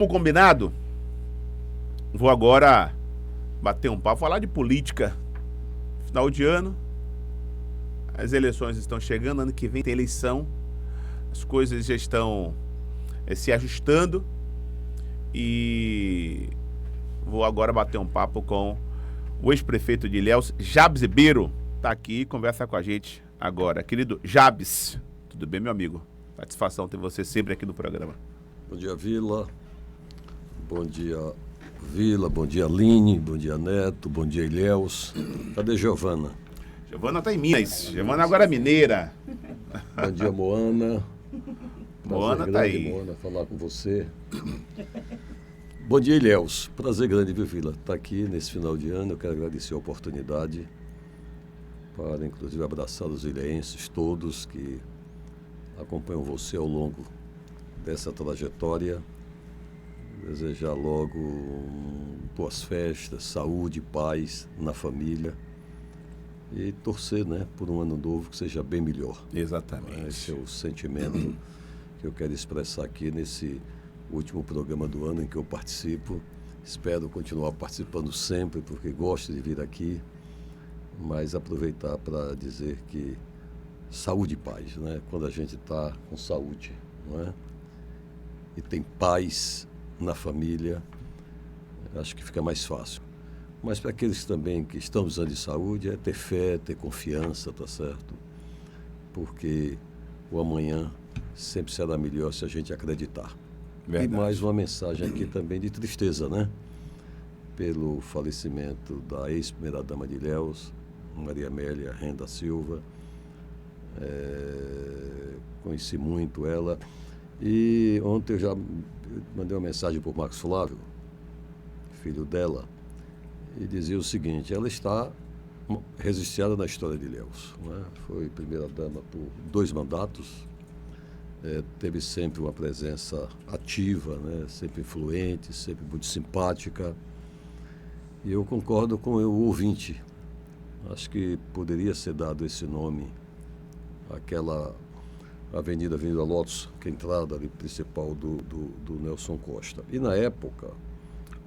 Como combinado, vou agora bater um papo, falar de política. Final de ano, as eleições estão chegando, ano que vem tem eleição, as coisas já estão se ajustando e vou agora bater um papo com o ex-prefeito de Ilhéus, Jabs Ribeiro, está aqui e conversa com a gente agora. Querido Jabs, tudo bem, meu amigo? Satisfação ter você sempre aqui no programa. Bom dia, Vila. Bom dia, Vila. Bom dia, Aline. Bom dia, Neto. Bom dia, Ilhéus. Cadê Giovana? Giovana está em Minas. Giovana agora é mineira. Bom dia, Moana. Moana está aí. Moana, falar com você. Bom dia, Ilhéus. Prazer grande, viu, Vila? Estar aqui nesse final de ano. Eu quero agradecer a oportunidade para, inclusive, abraçar os ilhéenses todos que acompanham você ao longo dessa trajetória. Desejar logo boas festas, saúde, paz na família e torcer, né, por um ano novo que seja bem melhor. Exatamente. Esse é o sentimento que eu quero expressar aqui nesse último programa do ano em que eu participo. Espero continuar participando sempre, porque gosto de vir aqui, mas aproveitar para dizer que saúde e paz, né? Quando a gente está com saúde, não é? E tem paz na família, acho que fica mais fácil. Mas para aqueles também que estão usando de saúde, é ter fé, ter confiança, tá certo? Porque o amanhã sempre será melhor se a gente acreditar. Verdade. E mais uma mensagem aqui também de tristeza, né? Pelo falecimento da ex-primeira-dama de Ilhéus, Maria Amélia Renda Silva. Conheci muito ela. E ontem eu já mandei uma mensagem para o Marcos Flávio, filho dela, e dizia o seguinte: ela está registrada na história de Ilhéus, né? Foi primeira-dama por 2 mandatos, teve sempre uma presença ativa, né? Sempre influente, sempre muito simpática. E eu concordo com o ouvinte. Acho que poderia ser dado esse nome àquela Avenida Lotus, que é a entrada ali principal do Nelson Costa. E na época,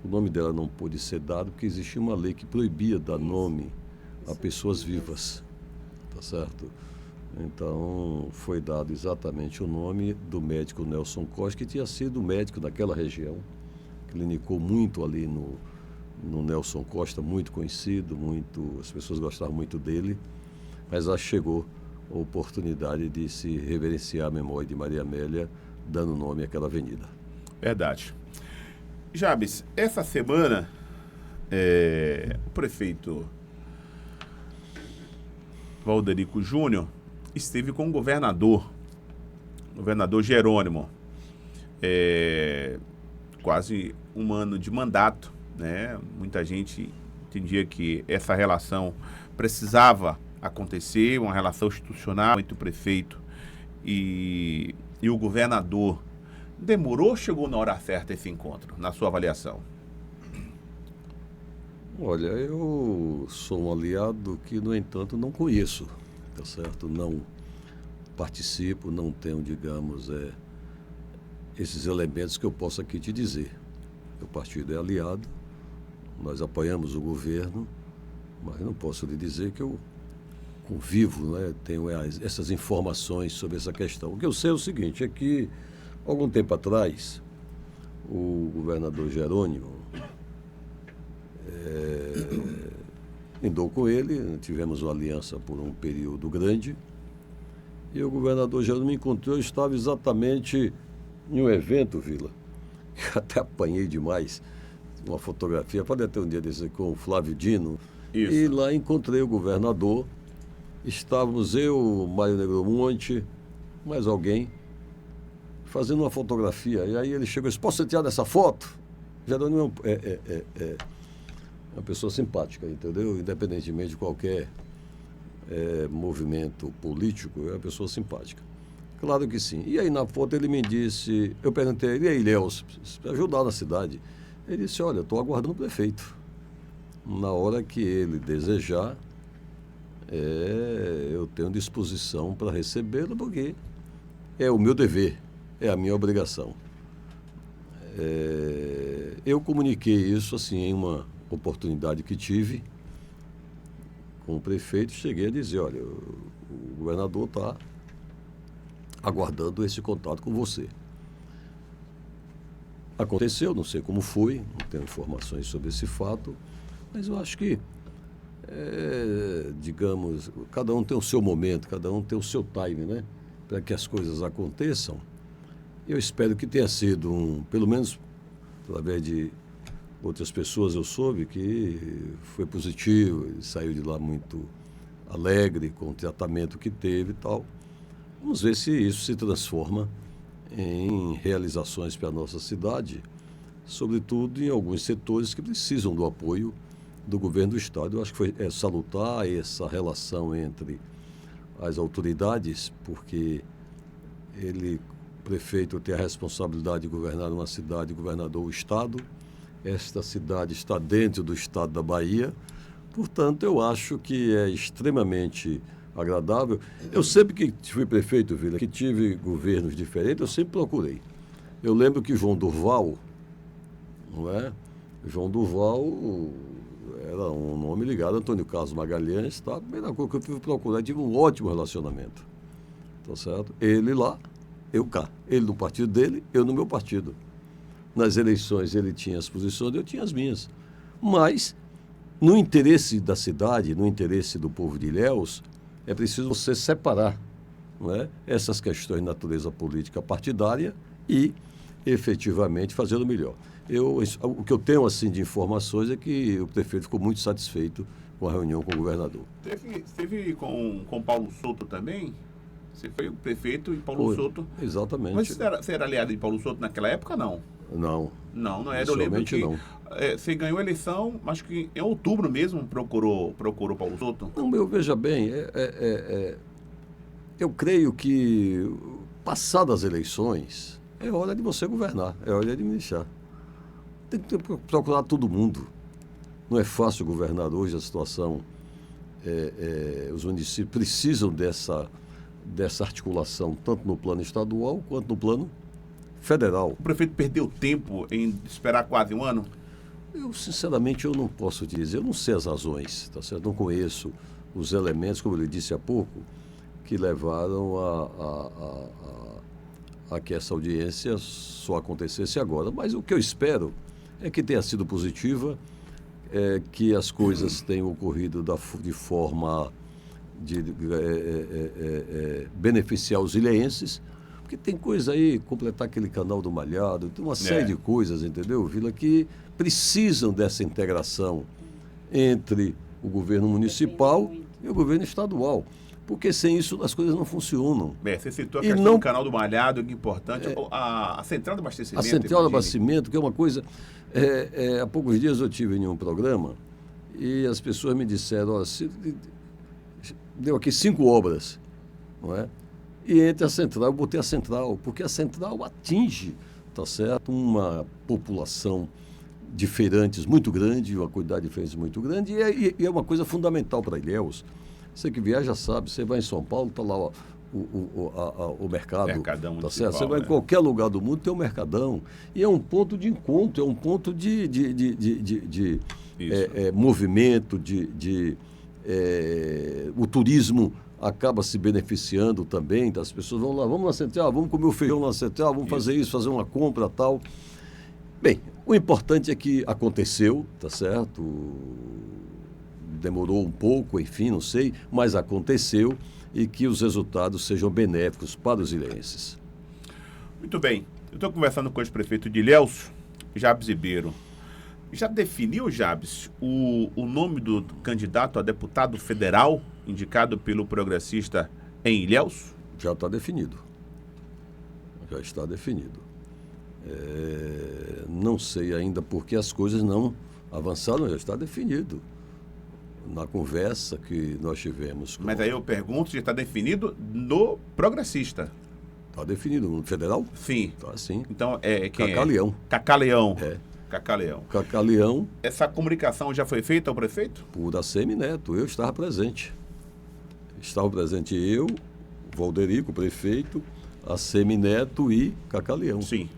o nome dela não pôde ser dado porque existia uma lei que proibia dar nome a pessoas vivas, tá certo? Então, foi dado exatamente o nome do médico Nelson Costa, que tinha sido médico daquela região, clinicou muito ali no Nelson Costa, muito conhecido, as pessoas gostavam muito dele, mas acho que chegou a oportunidade de se reverenciar a memória de Maria Amélia, dando nome àquela avenida. Verdade. Jabes, essa semana o prefeito Valderico Júnior esteve com o governador Jerônimo, quase um ano de mandato, né? Muita gente entendia que essa relação precisava acontecer, uma relação institucional entre o prefeito e o governador. Demorou ou chegou na hora certa esse encontro, na sua avaliação? Olha, eu sou um aliado que, no entanto, não conheço, tá certo? Não participo, não tenho, digamos, esses elementos que eu posso aqui te dizer. O partido é aliado, nós apoiamos o governo, mas não posso lhe dizer que eu convivo, né? Tenho essas informações sobre essa questão. O que eu sei é o seguinte, é que, algum tempo atrás, o governador Jerônimo andou com ele, tivemos uma aliança por um período grande, e o governador Jerônimo me encontrou, eu estava exatamente em um evento, Vila, que até apanhei demais, uma fotografia, pode até um dia desse com o Flávio Dino. Isso. E lá encontrei o governador. Estávamos eu, Mário Negromonte, mais alguém, fazendo uma fotografia. E aí ele chegou e disse: posso tirar dessa foto? Jerônimo é uma pessoa simpática, entendeu? Independentemente de qualquer movimento político, é uma pessoa simpática. Claro que sim. E aí na foto ele me disse, eu perguntei, e aí, Ilhéus, para ajudar na cidade? Ele disse: olha, eu estou aguardando o prefeito. Na hora que ele desejar, eu tenho disposição para recebê-lo, porque é o meu dever, é a minha obrigação. Eu comuniquei isso assim em uma oportunidade que tive com o prefeito, cheguei a dizer, olha, o governador está aguardando esse contato com você. Aconteceu, não sei como foi, não tenho informações sobre esse fato, mas eu acho que, digamos, cada um tem o seu momento, cada um tem o seu time, né? Para que as coisas aconteçam. Eu espero que tenha sido pelo menos através de outras pessoas eu soube que foi positivo, ele saiu de lá muito alegre com o tratamento que teve e tal. Vamos ver se isso se transforma em realizações para a nossa cidade, sobretudo em alguns setores que precisam do apoio do governo do Estado. Eu acho que é salutar essa relação entre as autoridades, porque o prefeito tem a responsabilidade de governar uma cidade, governador o Estado. Esta cidade está dentro do Estado da Bahia, portanto, eu acho que é extremamente agradável. Eu sempre que fui prefeito, Vila, que tive governos diferentes, eu sempre procurei. Eu lembro que João Durval, não é? João Durval era um nome ligado a Antônio Carlos Magalhães, tá? A primeira coisa que eu fui procurar, tive um ótimo relacionamento, tá certo? Ele lá, eu cá. Ele no partido dele, eu no meu partido. Nas eleições ele tinha as posições, eu tinha as minhas. Mas, no interesse da cidade, no interesse do povo de Ilhéus, é preciso você separar, não é, essas questões de natureza política partidária e, efetivamente, fazê-lo melhor. O que eu tenho assim, de informações é que o prefeito ficou muito satisfeito com a reunião com o governador. Teve com Paulo Souto também? Você foi o prefeito e Paulo Souto. Exatamente. Mas você era aliado de Paulo Souto naquela época, não? Não. Não era. Eu lembro que não. Você ganhou a eleição, acho que em outubro mesmo procurou Paulo Souto. Não, veja bem, eu creio que, passadas as eleições, é hora de você governar, é hora de administrar. Tem que procurar todo mundo. Não é fácil governar hoje, a situação, os municípios precisam dessa articulação, tanto no plano estadual quanto no plano federal. O prefeito perdeu tempo em esperar quase um ano? Sinceramente, eu não posso te dizer, eu não sei as razões, tá certo? Não conheço os elementos, como eu lhe disse há pouco, que levaram a que essa audiência só acontecesse agora. Mas o que eu espero é que tenha sido positiva, que as coisas tenham ocorrido de forma de beneficiar os ilhéenses, porque tem coisa aí, completar aquele canal do Malhado, tem uma série de coisas, entendeu, Vila, que precisam dessa integração entre o governo municipal e o governo estadual. Porque sem isso as coisas não funcionam. Você citou a questão do canal do Malhado, que é importante. A central de abastecimento. A central de abastecimento, que é uma coisa... há poucos dias eu estive em um programa e as pessoas me disseram, olha, deu aqui 5 obras, não é? E entre a central, eu botei a central, porque a central atinge, tá certo, uma população de feirantes muito grande, uma quantidade de feirantes muito grande, e é uma coisa fundamental para Ilhéus. Você que viaja sabe, você vai em São Paulo, está lá o mercado, Mercadão tá certo? Você vai né? em qualquer lugar do mundo, tem um mercadão. E é um ponto de encontro, é um ponto de movimento, o turismo acaba se beneficiando também das pessoas. Vamos lá, vamos na central, vamos comer o feijão na central, vamos fazer isso, fazer uma compra tal. Bem, o importante é que aconteceu, tá certo? Demorou um pouco, enfim, não sei, mas aconteceu e que os resultados sejam benéficos para os ilhéenses. Muito bem. Eu estou conversando com o ex-prefeito de Ilhéus, Jabes Ribeiro. Já definiu, Jabes, o nome do candidato a deputado federal indicado pelo progressista em Ilhéus? Já está definido. Já está definido. Não sei ainda porque as coisas não avançaram, já está definido. Na conversa que nós tivemos. Mas aí eu pergunto se está definido no progressista. Está definido no federal? Sim. Está sim. Então, quem Cacaleão. Cacaleão. Cacaleão. Cacaleão. Essa comunicação já foi feita ao prefeito? Por ACM Neto. Eu estava presente. Estava presente eu, Valderico, prefeito, ACM Neto e Cacaleão. Sim.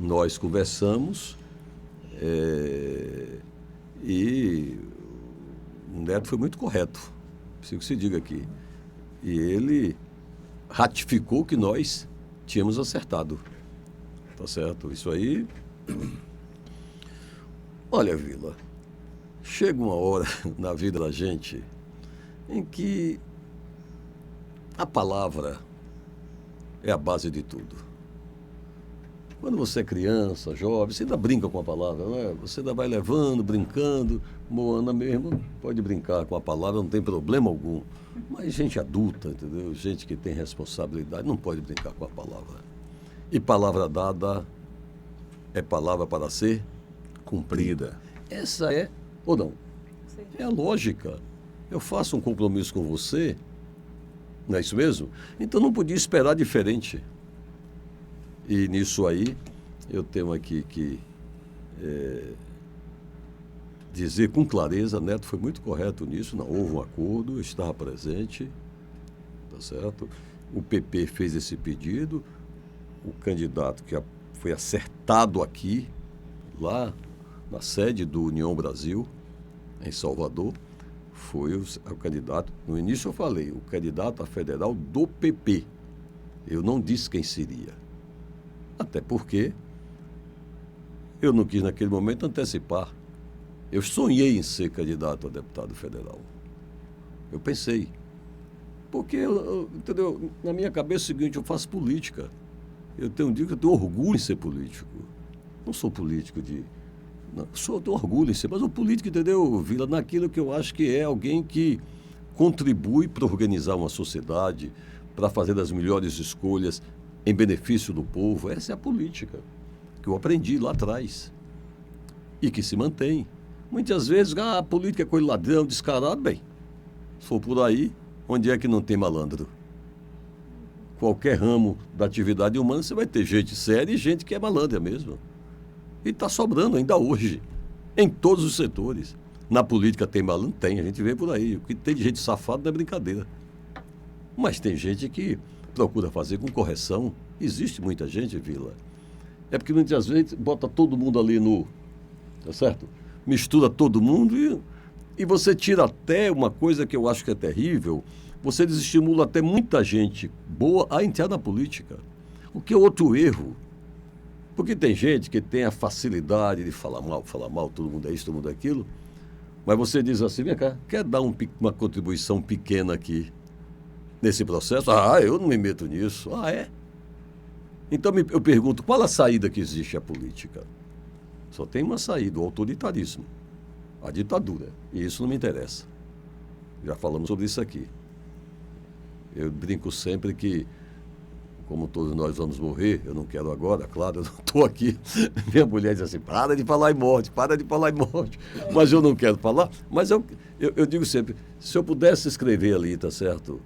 nós conversamos e o Neto foi muito correto, preciso que se diga aqui. E ele ratificou que nós tínhamos acertado. Tá certo? Isso aí... Olha, Vila, chega uma hora na vida da gente em que a palavra é a base de tudo. Quando você é criança, jovem, você ainda brinca com a palavra, não é? Você ainda vai levando, brincando. Moana mesmo pode brincar com a palavra, não tem problema algum. Mas gente adulta, entendeu? Gente que tem responsabilidade, não pode brincar com a palavra. E palavra dada é palavra para ser cumprida. Essa é, ou não? Sim. É a lógica. Eu faço um compromisso com você, não é isso mesmo? Então não podia esperar diferente. E nisso aí, eu tenho aqui que dizer com clareza, Neto foi muito correto nisso, não houve um acordo, eu estava presente, tá certo? O PP fez esse pedido, o candidato que foi acertado aqui, lá na sede do União Brasil, em Salvador, foi o candidato, no início eu falei, o candidato a federal do PP. Eu não disse quem seria. Até porque eu não quis, naquele momento, antecipar. Eu sonhei em ser candidato a deputado federal. Eu pensei. Porque, entendeu? Na minha cabeça é o seguinte, eu faço política. Eu tenho orgulho em ser político. Não sou político de... Não, tenho orgulho em ser, mas o político, entendeu, Vila, naquilo que eu acho que é alguém que contribui para organizar uma sociedade, para fazer as melhores escolhas em benefício do povo. Essa é a política que eu aprendi lá atrás e que se mantém. Muitas vezes, a política é coisa ladrão, descarado. Bem, se for por aí, onde é que não tem malandro? Qualquer ramo da atividade humana, você vai ter gente séria e gente que é malandra mesmo. E está sobrando ainda hoje, em todos os setores. Na política tem malandro? Tem, a gente vê por aí. O que tem de gente safada não é brincadeira. Mas tem gente que procura fazer com correção. Existe muita gente, Vila. É porque muitas vezes bota todo mundo ali no... Tá certo? Mistura todo mundo e você tira até uma coisa que eu acho que é terrível, você desestimula até muita gente boa a entrar na política. O que é outro erro. Porque tem gente que tem a facilidade de falar mal, todo mundo é isso, todo mundo é aquilo, mas você diz assim, vem cá, quer dar uma contribuição pequena aqui nesse processo? Ah, eu não me meto nisso. Ah, é? Então eu pergunto, qual a saída que existe à política? Só tem uma saída, o autoritarismo, a ditadura. E isso não me interessa. Já falamos sobre isso aqui. Eu brinco sempre que, como todos nós vamos morrer, eu não quero agora, claro, eu não estou aqui. Minha mulher diz assim, para de falar em morte, para de falar em morte. Mas eu não quero falar. Mas eu digo sempre, se eu pudesse escrever ali, tá certo?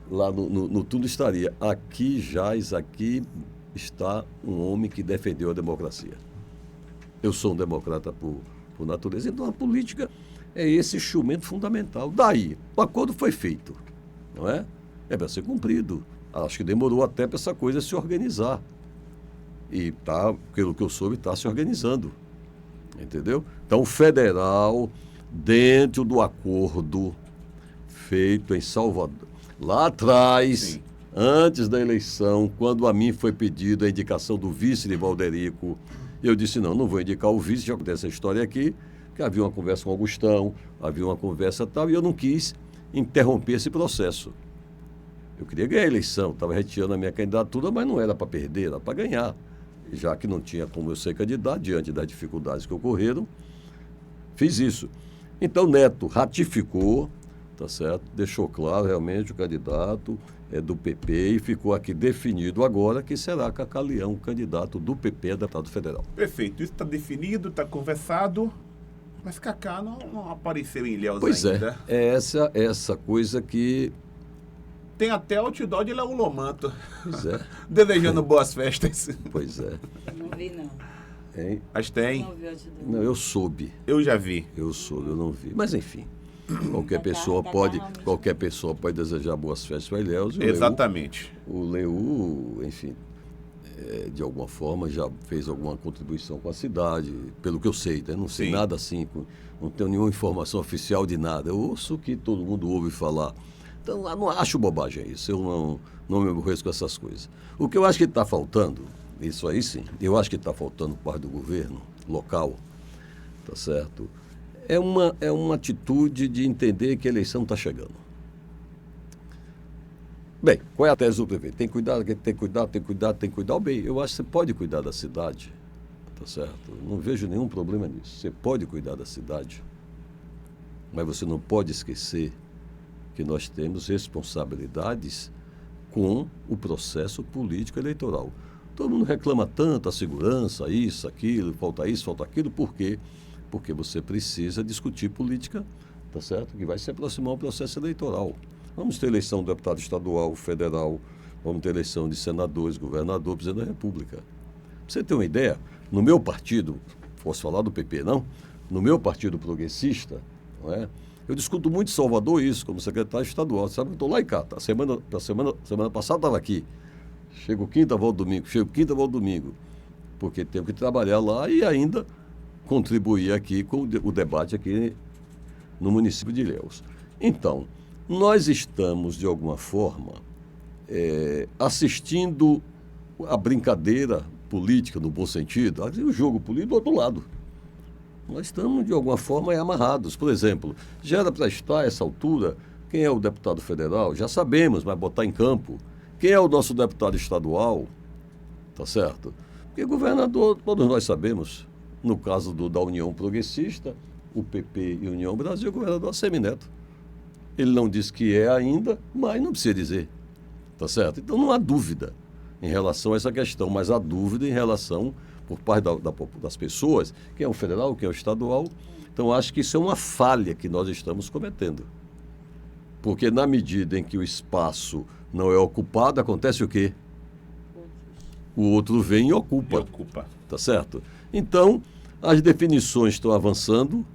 Lá no túnel estaria, aqui está um homem que defendeu a democracia. Eu sou um democrata por natureza. Então, a política é esse instrumento fundamental. Daí, o acordo foi feito, não é? É para ser cumprido. Acho que demorou até para essa coisa se organizar. E, pelo que eu soube, está se organizando. Entendeu? Então, o federal, dentro do acordo feito em Salvador, lá atrás... Sim. Antes da eleição, quando a mim foi pedida a indicação do vice de Valderico, eu disse, não vou indicar o vice, já acontece essa história aqui, que havia uma conversa com o Augustão, havia uma conversa tal, e eu não quis interromper esse processo. Eu queria ganhar a eleição, estava retirando a minha candidatura, mas não era para perder, era para ganhar. Já que não tinha como eu ser candidato, diante das dificuldades que ocorreram, fiz isso. Então, Neto ratificou, tá certo? Deixou claro realmente o candidato é do PP e ficou aqui definido agora que será Cacá Leão, candidato do PP a deputado federal. Perfeito, isso está definido, está conversado, mas Cacá não apareceu em Ilhéus pois ainda. Pois é essa coisa que... Tem até outdoor de Léo Lomanto. Pois é. Desejando boas festas. Pois é. Não vi, não. Hein? Mas tem. Não vi outdoor. Não, eu soube. Eu já vi. Eu soube, eu não vi. Mas enfim... Qualquer pessoa pode desejar boas festas para Ilhéus. Exatamente. O Leu, enfim, de alguma forma, já fez alguma contribuição com a cidade, pelo que eu sei, né? Não sei Sim. nada assim, não tenho nenhuma informação oficial de nada. Eu ouço o que todo mundo ouve falar. Então, eu não acho bobagem isso, eu não me aborreço com essas coisas. O que eu acho que está faltando, isso aí sim, eu acho que está faltando por parte do governo local, tá certo? É uma atitude de entender que a eleição está chegando. Bem, qual é a tese do prefeito? Tem que cuidar, tem que cuidar, tem que cuidar, tem que cuidar. Bem, eu acho que você pode cuidar da cidade, tá certo? Não vejo nenhum problema nisso. Você pode cuidar da cidade, mas você não pode esquecer que nós temos responsabilidades com o processo político eleitoral. Todo mundo reclama tanto a segurança, isso, aquilo, falta isso, falta aquilo, por quê? Porque você precisa discutir política, tá certo? Que vai se aproximar ao processo eleitoral. Vamos ter eleição de deputado estadual, federal, vamos ter eleição de senadores, governador, presidente da República. Pra você ter uma ideia, no meu partido, posso falar do PP, não? No meu partido progressista, não é? Eu discuto muito em Salvador isso, como secretário estadual. Sabe que eu estou lá em cá. Tá? Semana passada estava aqui. Chego quinta, volto domingo. Chego quinta, volto domingo. Porque tenho que trabalhar lá e ainda contribuir aqui com o debate aqui no município de Ilhéus. Então, nós estamos, de alguma forma, assistindo a brincadeira política, no bom sentido, o jogo político do outro lado. Nós estamos, de alguma forma, amarrados. Por exemplo, já era para estar, a essa altura, quem é o deputado federal? Já sabemos, mas botar em campo. Quem é o nosso deputado estadual? Tá certo? Porque governador, todos nós sabemos, no caso da União Progressista, o PP e a União Brasil, o governador Semineto. Ele não disse que é ainda, mas não precisa dizer. Tá certo? Então não há dúvida em relação a essa questão, mas há dúvida em relação, por parte das pessoas, quem é o federal, quem é o estadual. Então acho que isso é uma falha que nós estamos cometendo. Porque na medida em que o espaço não é ocupado, acontece o quê? O outro vem e ocupa. Tá certo? Então, as definições estão avançando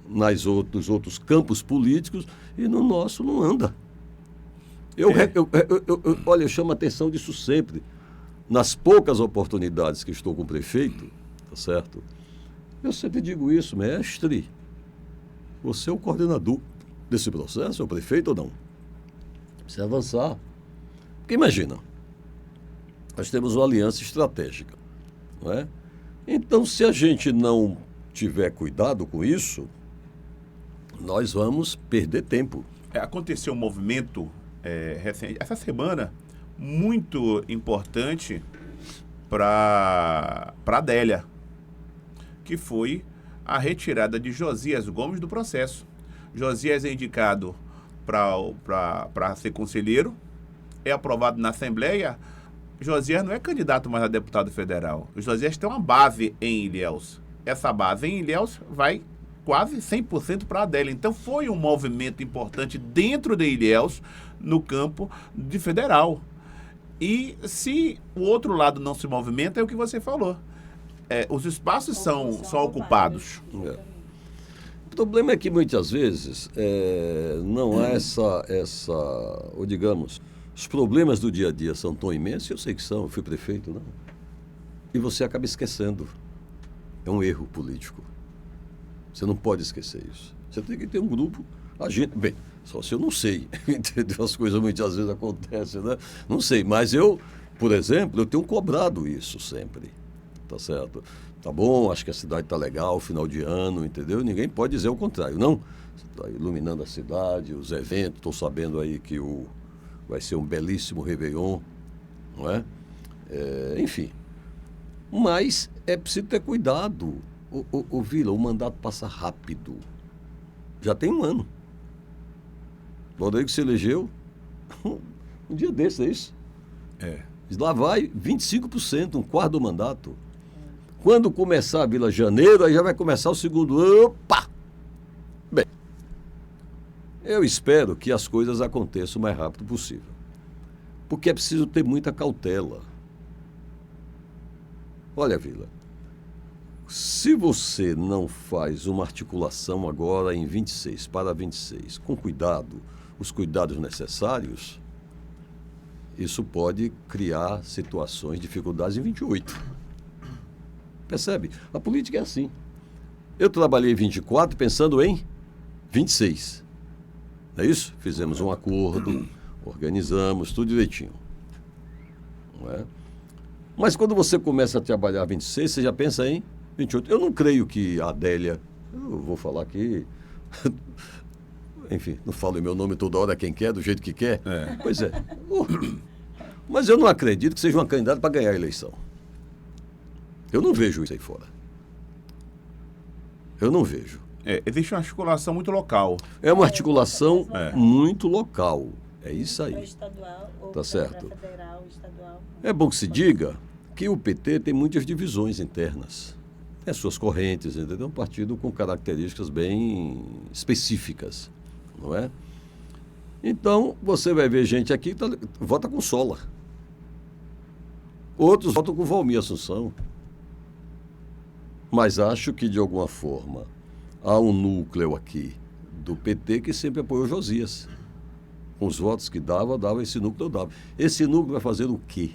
nos outros campos políticos e no nosso não anda. Olha, eu chamo a atenção disso sempre. Nas poucas oportunidades que estou com o prefeito, tá certo? Eu sempre digo isso, mestre, você é o coordenador desse processo, é o prefeito ou não? Precisa avançar. Porque imagina, nós temos uma aliança estratégica, não é? Então, se a gente não tiver cuidado com isso, nós vamos perder tempo. Aconteceu um movimento recente, essa semana, muito importante para a Adélia, que foi a retirada de Josias Gomes do processo. Josias é indicado para ser conselheiro, é aprovado na Assembleia. Josias não é candidato mais a deputado federal. O Josias tem uma base em Ilhéus. Essa base em Ilhéus vai quase 100% para a Adélia. Então foi um movimento importante dentro de Ilhéus, no campo de federal. E se o outro lado não se movimenta, é o que você falou. Os espaços são ocupados. O problema é que muitas vezes não há ou digamos, os problemas do dia a dia são tão imensos, eu sei que são, eu fui prefeito, não. E você acaba esquecendo. É um erro político. Você não pode esquecer isso. Você tem que ter um grupo, bem, só se eu não sei, entendeu? As coisas muitas vezes acontecem, né? Não sei, mas eu, por exemplo, eu tenho cobrado isso sempre, tá certo? Tá bom, acho que a cidade tá legal, final de ano, entendeu? Ninguém pode dizer o contrário, não. Você está iluminando a cidade, os eventos, estou sabendo aí que vai ser um belíssimo Réveillon, não é? Enfim, mas é preciso ter cuidado. Ô Vila, o mandato passa rápido. Já tem um ano. O Rodrigo se elegeu um dia desse, é isso? Lá vai 25%, um quarto do mandato. Quando começar a Vila Janeiro, aí já vai começar o segundo. Opa! Bem, eu espero que as coisas aconteçam o mais rápido possível. Porque é preciso ter muita cautela. Olha, Vila, se você não faz uma articulação agora em 26, para 26, com cuidado, os cuidados necessários, isso pode criar situações, dificuldades em 28. Percebe? A política é assim. Eu trabalhei 24 pensando em 26. Não é isso? Fizemos um acordo, organizamos, tudo direitinho. Não é? Mas quando você começa a trabalhar 26, você já pensa em 28. Eu não creio que a Adélia, eu vou falar aqui, enfim, não falo o meu nome toda hora quem quer, do jeito que quer. É. Pois é. Mas eu não acredito que seja uma candidata para ganhar a eleição. Eu não vejo isso aí fora. Eu não vejo. Existe uma articulação muito local. É uma articulação É. muito local. É isso Para aí. estadual ou Tá certo. para federal, estadual. É bom que se diga que o PT tem muitas divisões internas. Tem as suas correntes, entendeu? É um partido com características bem específicas, não é? Então, você vai ver gente aqui que vota com Sola. Outros votam com Valmir Assunção. Mas acho que, de alguma forma, há um núcleo aqui do PT que sempre apoiou Josias. Com os votos que dava esse núcleo, eu dava. Esse núcleo vai fazer o quê?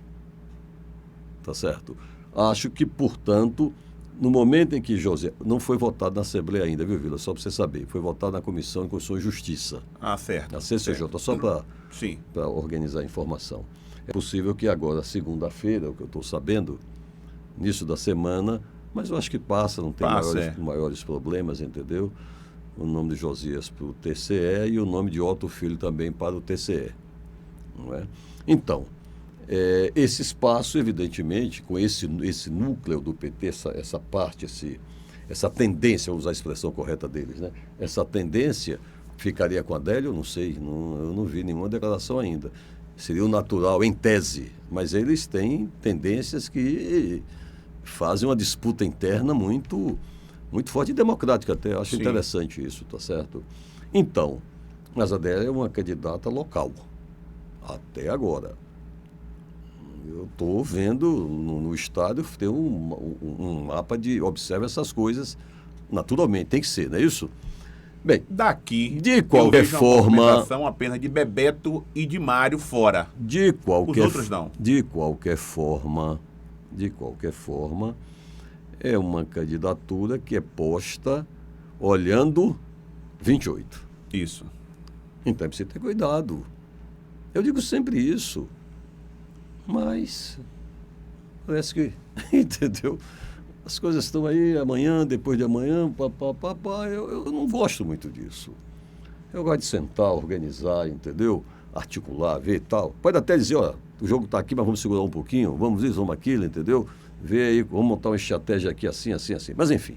Tá certo? Acho que, portanto, no momento em que Josias... Não foi votado na Assembleia ainda, viu, Vila? Só para você saber. Foi votado na Comissão de Constituição e Justiça. Ah, certo. Na CCJ, só para Sim. organizar a informação. É possível que agora, segunda-feira, o que eu estou sabendo, início da semana, mas eu acho que passa, não tem maiores problemas, entendeu? O nome de Josias para o TCE e o nome de Otto Filho também para o TCE. Não é? Então, esse espaço, evidentemente, com esse núcleo do PT, essa parte, essa tendência, vamos usar a expressão correta deles, né? Essa tendência ficaria com a Adélia, eu não sei, eu não vi nenhuma declaração ainda. Seria o natural, em tese, mas eles têm tendências que fazem uma disputa interna muito forte e democrática até. Acho Sim. interessante isso, tá certo? Então, mas a Adélia é uma candidata local, até agora. Eu estou vendo no estado, tem um mapa de observa essas coisas, naturalmente, tem que ser, não é isso? Bem, Daqui, de qualquer eu vejo forma, uma movimentação apenas de Bebeto e de Mário fora. Os outros não. De qualquer forma, é uma candidatura que é posta olhando 28. Isso. Então é preciso ter cuidado. Eu digo sempre isso. Mas parece que, entendeu? As coisas estão aí amanhã, depois de amanhã, papá. Eu não gosto muito disso. Eu gosto de sentar, organizar, entendeu? Articular, ver e tal. Pode até dizer, ó, o jogo está aqui, mas vamos segurar um pouquinho, vamos isso, vamos aquilo, entendeu? Ver aí, vamos montar uma estratégia aqui assim. Mas, enfim,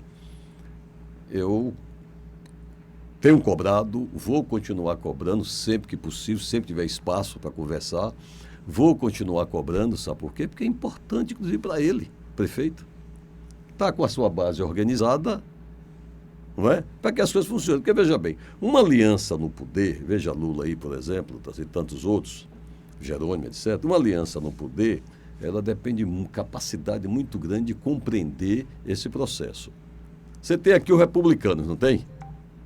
eu tenho cobrado, vou continuar cobrando sempre que possível, sempre que tiver espaço para conversar. Vou continuar cobrando, sabe por quê? Porque é importante, inclusive, para ele, prefeito. Está com a sua base organizada, não é? Para que as coisas funcionem. Porque, veja bem, uma aliança no poder, veja Lula aí, por exemplo, e tantos outros, Jerônimo, etc. Uma aliança no poder, ela depende de uma capacidade muito grande de compreender esse processo. Você tem aqui o republicano, não tem?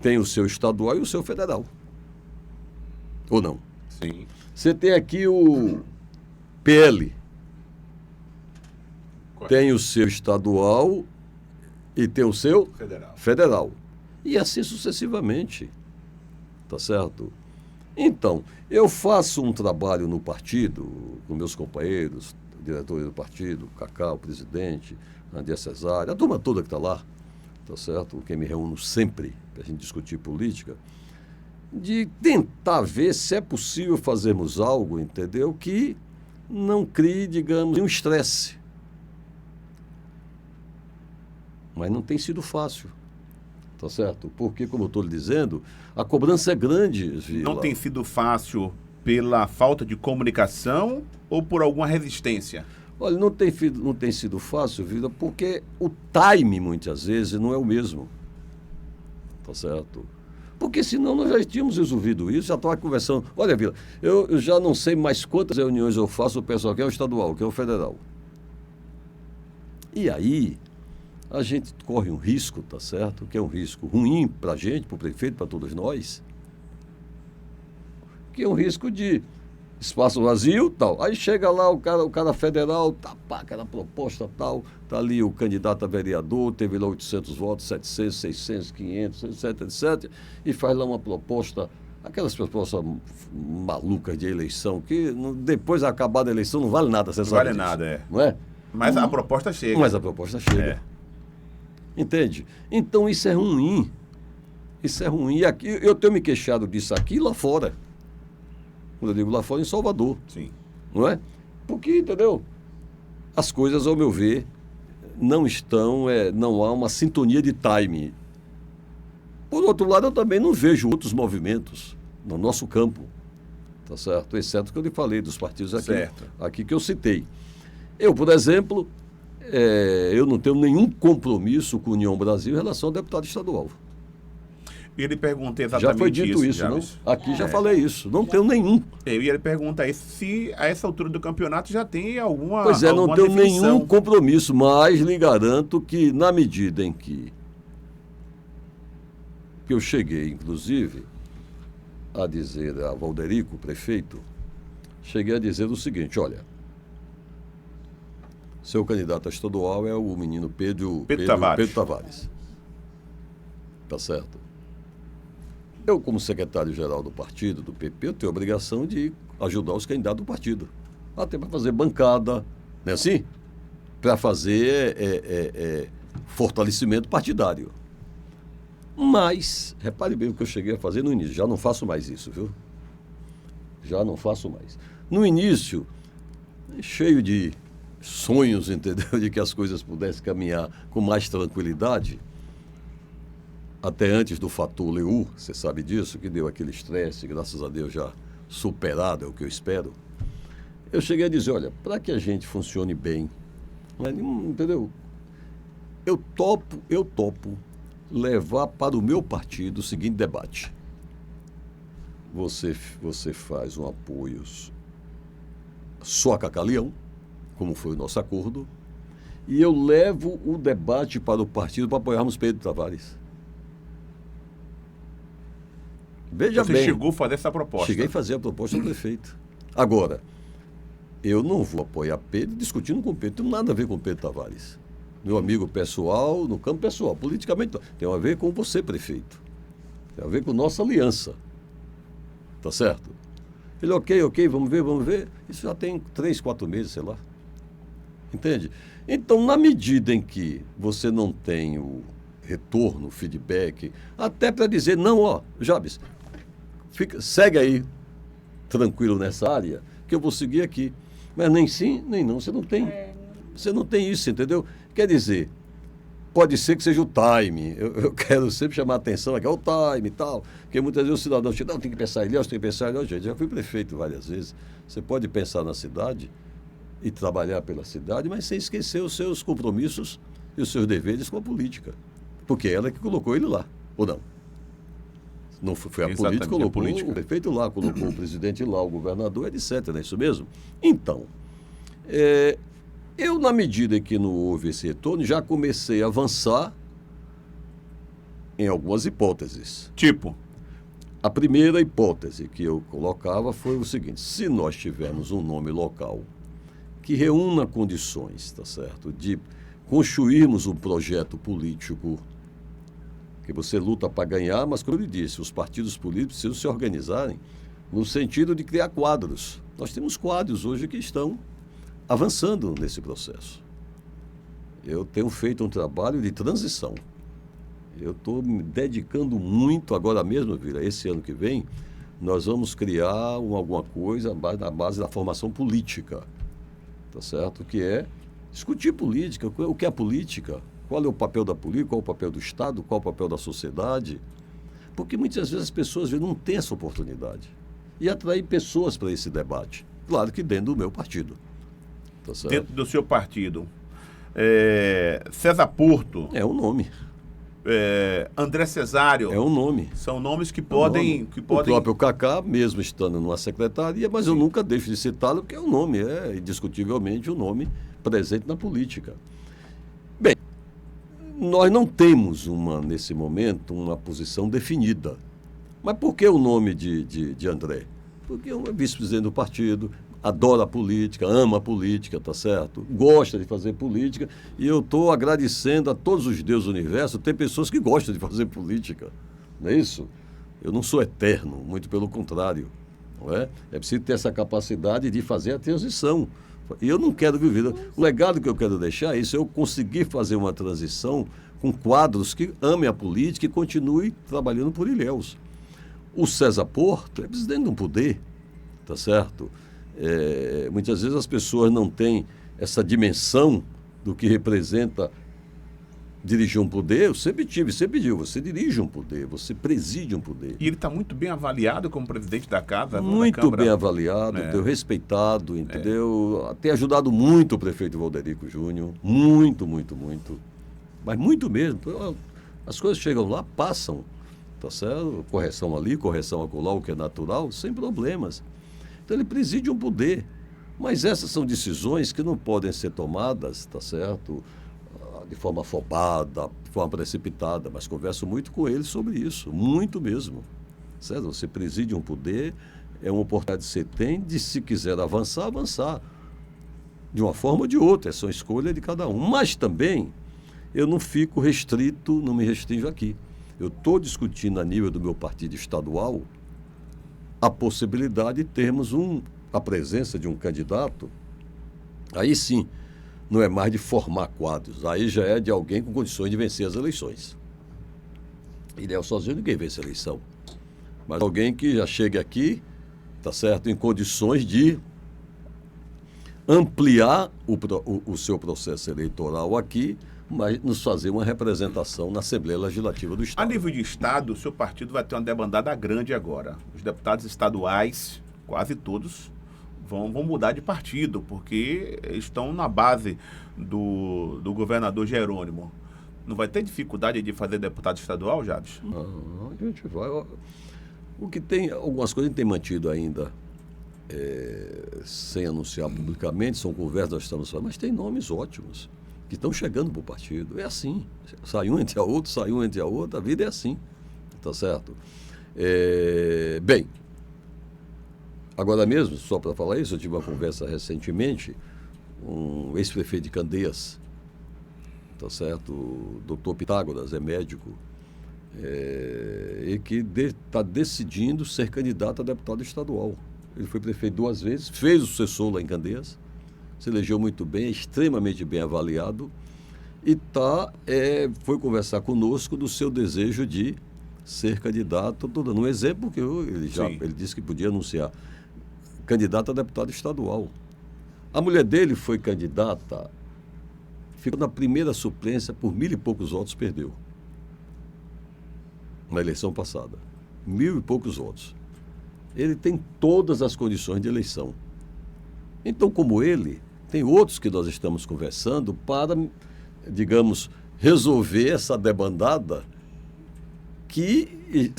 Tem o seu estadual e o seu federal. Ou não? Sim. Você tem aqui o PL. Tem o seu estadual e tem o seu federal. E assim sucessivamente. Tá certo? Então, eu faço um trabalho no partido, com meus companheiros, diretores do partido, Cacá, o presidente, André Cesário, a turma toda que está lá, tá certo? Quem me reúno sempre para a gente discutir política, de tentar ver se é possível fazermos algo, entendeu? Que não crie, digamos, um estresse. Mas não tem sido fácil, tá certo? Porque, como eu estou lhe dizendo, a cobrança é grande, Vila. Não tem sido fácil pela falta de comunicação ou por alguma resistência? Olha, não tem sido fácil, Vila, porque o time, muitas vezes, não é o mesmo, tá certo? Porque senão nós já tínhamos resolvido isso, já estava conversando. Olha, Vila, eu já não sei mais quantas reuniões eu faço, o pessoal que é o estadual, que é o federal. E aí, a gente corre um risco, tá certo? Que é um risco ruim para a gente, para o prefeito, para todos nós. Que é um risco de espaço vazio, tal. Aí chega lá o cara federal, tá, pá, aquela proposta tal, tá ali o candidato a vereador, teve lá 800 votos, 700, 600, 500, etc, etc, e faz lá uma proposta, aquelas propostas malucas de eleição, que depois de acabar a eleição não vale nada, você Não sabe vale disso, nada, é. não é? Mas a proposta chega. Mas a proposta chega. É. Entende? Então isso é ruim. Isso é ruim. E aqui, eu tenho me queixado disso aqui e lá fora. Quando eu digo lá fora, em Salvador. Sim. Não é? Porque, entendeu? As coisas, ao meu ver, não estão, não há uma sintonia de time. Por outro lado, eu também não vejo outros movimentos no nosso campo. Tá certo? Exceto o que eu lhe falei dos partidos aqui que eu citei. Eu, por exemplo, eu não tenho nenhum compromisso com a União Brasil em relação ao deputado estadual. Eu lhe perguntei exatamente Já foi dito isso, Jabes. não? Aqui já falei isso. Não tenho nenhum. Eu ia lhe perguntar isso, se a essa altura do campeonato já tem alguma Pois é, não alguma tenho definição. nenhum compromisso, mas lhe garanto que na medida em que eu cheguei, inclusive, a dizer a Valderico, prefeito, cheguei a dizer o seguinte, olha, seu candidato a estadual é o menino Pedro Tavares. Tá certo? Eu, como secretário-geral do partido, do PP, eu tenho a obrigação de ajudar os candidatos do partido. Até para fazer bancada, não é assim? Para fazer fortalecimento partidário. Mas, repare bem o que eu cheguei a fazer no início. Já não faço mais isso, viu? Já não faço mais. No início, cheio de sonhos, entendeu? De que as coisas pudessem caminhar com mais tranquilidade. Até antes do fator Leu, você sabe disso, que deu aquele estresse, graças a Deus já superado, é o que eu espero. Eu cheguei a dizer, olha, para que a gente funcione bem, entendeu? Eu topo levar para o meu partido o seguinte debate. Você faz um apoio só a Cacaleão, como foi o nosso acordo, e eu levo o debate para o partido para apoiarmos Pedro Tavares. Veja Você bem. chegou a fazer essa proposta. Cheguei a fazer a proposta ao prefeito. Agora, eu não vou apoiar Pedro discutindo com o Pedro. Não tem nada a ver com Pedro Tavares. Meu amigo pessoal, no campo pessoal, politicamente, tem a ver com você, prefeito. Tem a ver com nossa aliança. Tá certo? Ele, ok, vamos ver. Isso já tem 3, 4 meses, sei lá. Entende? Então, na medida em que você não tem o retorno, o feedback, até para dizer, não, ó, Jabes, segue aí, tranquilo nessa área, que eu vou seguir aqui. Mas nem sim, nem não, você não tem. Você não tem isso, entendeu? Quer dizer, pode ser que seja o time. Eu quero sempre chamar a atenção aqui, é o time e tal. Porque muitas vezes o cidadão diz, não, tem que pensar em Ilhéus, tem que pensar em Ilhéus. Gente, já fui prefeito várias vezes. Você pode pensar na cidade e trabalhar pela cidade, mas sem esquecer os seus compromissos e os seus deveres com a política. Porque é ela que colocou ele lá, ou não? Não foi a política que colocou o prefeito lá, colocou o presidente lá, o governador, etc. Não é isso mesmo? Então, eu, na medida em que não houve esse retorno, já comecei a avançar em algumas hipóteses. Tipo? A primeira hipótese que eu colocava foi o seguinte: se nós tivermos um nome local que reúna condições, tá certo, de construirmos um projeto político que você luta para ganhar, mas, como eu lhe disse, os partidos políticos precisam se organizarem no sentido de criar quadros. Nós temos quadros hoje que estão avançando nesse processo. Eu tenho feito um trabalho de transição. Eu estou me dedicando muito agora mesmo, Vira, esse ano que vem, nós vamos criar alguma coisa na base da formação política, tá certo? Que é discutir política, o que é política, qual é o papel da política, qual é o papel do Estado, qual é o papel da sociedade. Porque muitas vezes as pessoas não têm essa oportunidade. E atrair pessoas para esse debate. Claro que dentro do meu partido. Tá certo? Dentro do seu partido. César Porto. É um nome. André Cesário. É um nome. São nomes que podem... O próprio Cacá, mesmo estando numa secretaria, mas eu nunca deixo de citá-lo, porque é um nome, é indiscutivelmente um nome presente na política. Bem, nós não temos, nesse momento, uma posição definida. Mas por que o nome de André? Porque é um vice-presidente do partido, adora a política, ama a política, tá certo? Gosta de fazer política, e eu estou agradecendo a todos os deuses do universo ter pessoas que gostam de fazer política, não é isso? Eu não sou eterno, muito pelo contrário, não é? É preciso ter essa capacidade de fazer a transição. E eu não quero viver. O legado que eu quero deixar é isso, eu conseguir fazer uma transição com quadros que amem a política e continuem trabalhando por Ilhéus. O César Porto é presidente de um poder, tá certo? Muitas vezes as pessoas não têm essa dimensão do que representa dirigir um poder. Eu sempre digo, você dirige um poder, você preside um poder. E ele está muito bem avaliado como presidente da casa. Muito bem avaliado, respeitado, entendeu? Tem ajudado muito o prefeito Valderico Júnior, muito, muito, muito. Mas muito mesmo. As coisas chegam lá, passam, tá certo? Correção ali, correção acolá, o que é natural, sem problemas. Então ele preside um poder. Mas essas são decisões que não podem ser tomadas, tá certo? De forma afobada, de forma precipitada, mas converso muito com ele sobre isso, muito mesmo. Certo? Você preside um poder, é uma oportunidade que você tem de, se quiser avançar, avançar. De uma forma ou de outra, essa é uma escolha de cada um. Mas também, eu não fico restrito, não me restringo aqui. Eu estou discutindo a nível do meu partido estadual a possibilidade de termos a presença de um candidato, aí sim, não é mais de formar quadros, aí já é de alguém com condições de vencer as eleições. Ilhéus sozinho ninguém vence a eleição, mas alguém que já chegue aqui, tá certo, em condições de ampliar o seu processo eleitoral aqui, mas nos fazer uma representação na Assembleia Legislativa do Estado. A nível de Estado, o seu partido vai ter uma debandada grande agora. Os deputados estaduais, quase todos, vão mudar de partido, porque estão na base do governador Jerônimo. Não vai ter dificuldade de fazer deputado estadual, Jabes? Não, a gente vai. O que tem, algumas coisas a gente tem mantido ainda sem anunciar publicamente, são conversas, nós estamos falando, mas tem nomes ótimos que estão chegando para o partido. É assim. Sai um entre a outro, sai um entre a outra, a vida é assim. Tá certo? Bem, agora mesmo, só para falar isso, eu tive uma conversa recentemente, um ex-prefeito de Candeias, tá certo? O doutor Pitágoras, é médico, e que está decidindo ser candidato a deputado estadual. Ele foi prefeito 2 vezes, fez o sucessor lá em Candeias, se elegeu muito bem, é extremamente bem avaliado, e foi conversar conosco do seu desejo de ser candidato. Estou dando um exemplo, porque ele disse que podia anunciar candidato a deputado estadual. A mulher dele foi candidata, ficou na primeira suplência por 1.000 e poucos votos, perdeu. Na eleição passada. 1.000 e poucos votos. Ele tem todas as condições de eleição. Então, como ele, tem outros que nós estamos conversando para, digamos, resolver essa debandada que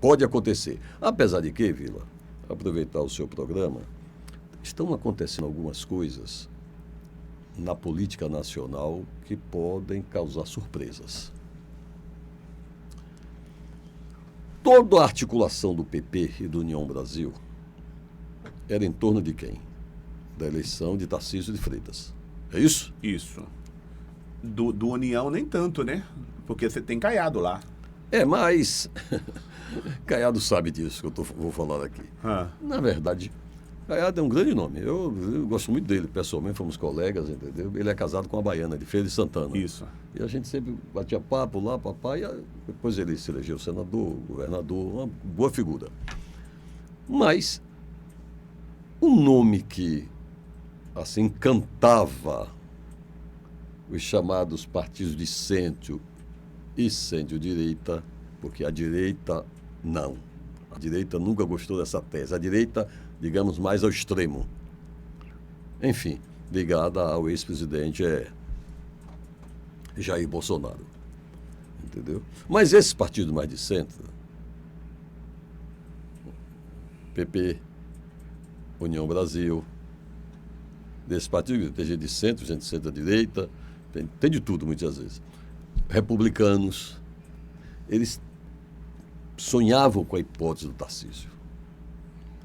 pode acontecer. Apesar de que, Vila, aproveitar o seu programa, estão acontecendo algumas coisas na política nacional que podem causar surpresas. Toda a articulação do PP e do União Brasil era em torno de quem? Da eleição de Tarcísio de Freitas. É isso? Isso. Do União nem tanto, né? Porque você tem Caiado lá. Mas Caiado sabe disso que eu vou falar aqui. Na verdade, Caiado é um grande nome. Eu gosto muito dele, pessoalmente, fomos colegas, entendeu? Ele é casado com uma baiana de Feira de Santana. Isso. E a gente sempre batia papo lá, papai, e depois ele se elegeu senador, governador, uma boa figura. Mas um nome que, assim, cantava os chamados partidos de centro e centro-direita, porque a direita não. A direita nunca gostou dessa tese. A direita, digamos, mais ao extremo. Enfim, ligada ao ex-presidente Jair Bolsonaro. Entendeu? Mas esses partidos mais de centro, PP, União Brasil, desse partido, tem gente de centro, gente de centro-direita, tem de tudo muitas vezes. Republicanos, eles sonhavam com a hipótese do Tarcísio.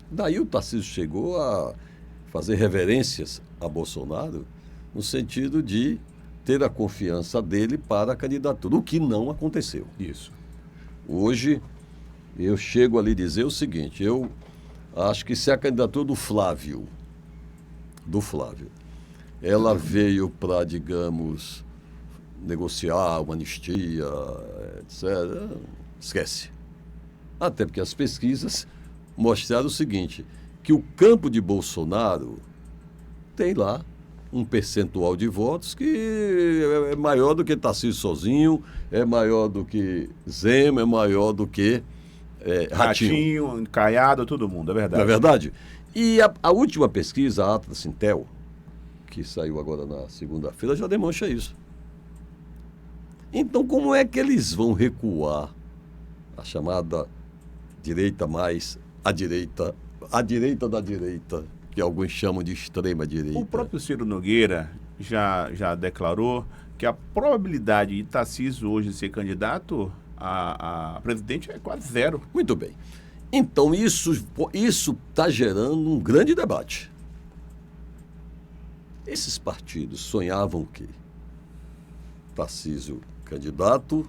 Daí o Tarcísio chegou a fazer reverências a Bolsonaro no sentido de ter a confiança dele para a candidatura, o que não aconteceu. Isso. Hoje, eu chego ali dizer o seguinte, eu acho que se a candidatura do Flávio, ela veio para, digamos, negociar uma anistia, etc., esquece. Até porque as pesquisas mostraram o seguinte, que o campo de Bolsonaro tem lá um percentual de votos que é maior do que Tarcísio sozinho, é maior do que Zema, é maior do que Ratinho. Caiado, todo mundo, é verdade. Não é verdade? E a última pesquisa, a Atlas Intel, que saiu agora na segunda-feira, já demonstra isso. Então, como é que eles vão recuar a chamada direita mais a direita da direita, que alguns chamam de extrema direita? O próprio Ciro Nogueira já declarou que a probabilidade de Tarcísio hoje ser candidato a presidente é quase zero. Muito bem. Então, isso está gerando um grande debate. Esses partidos sonhavam o quê? Tarcísio candidato,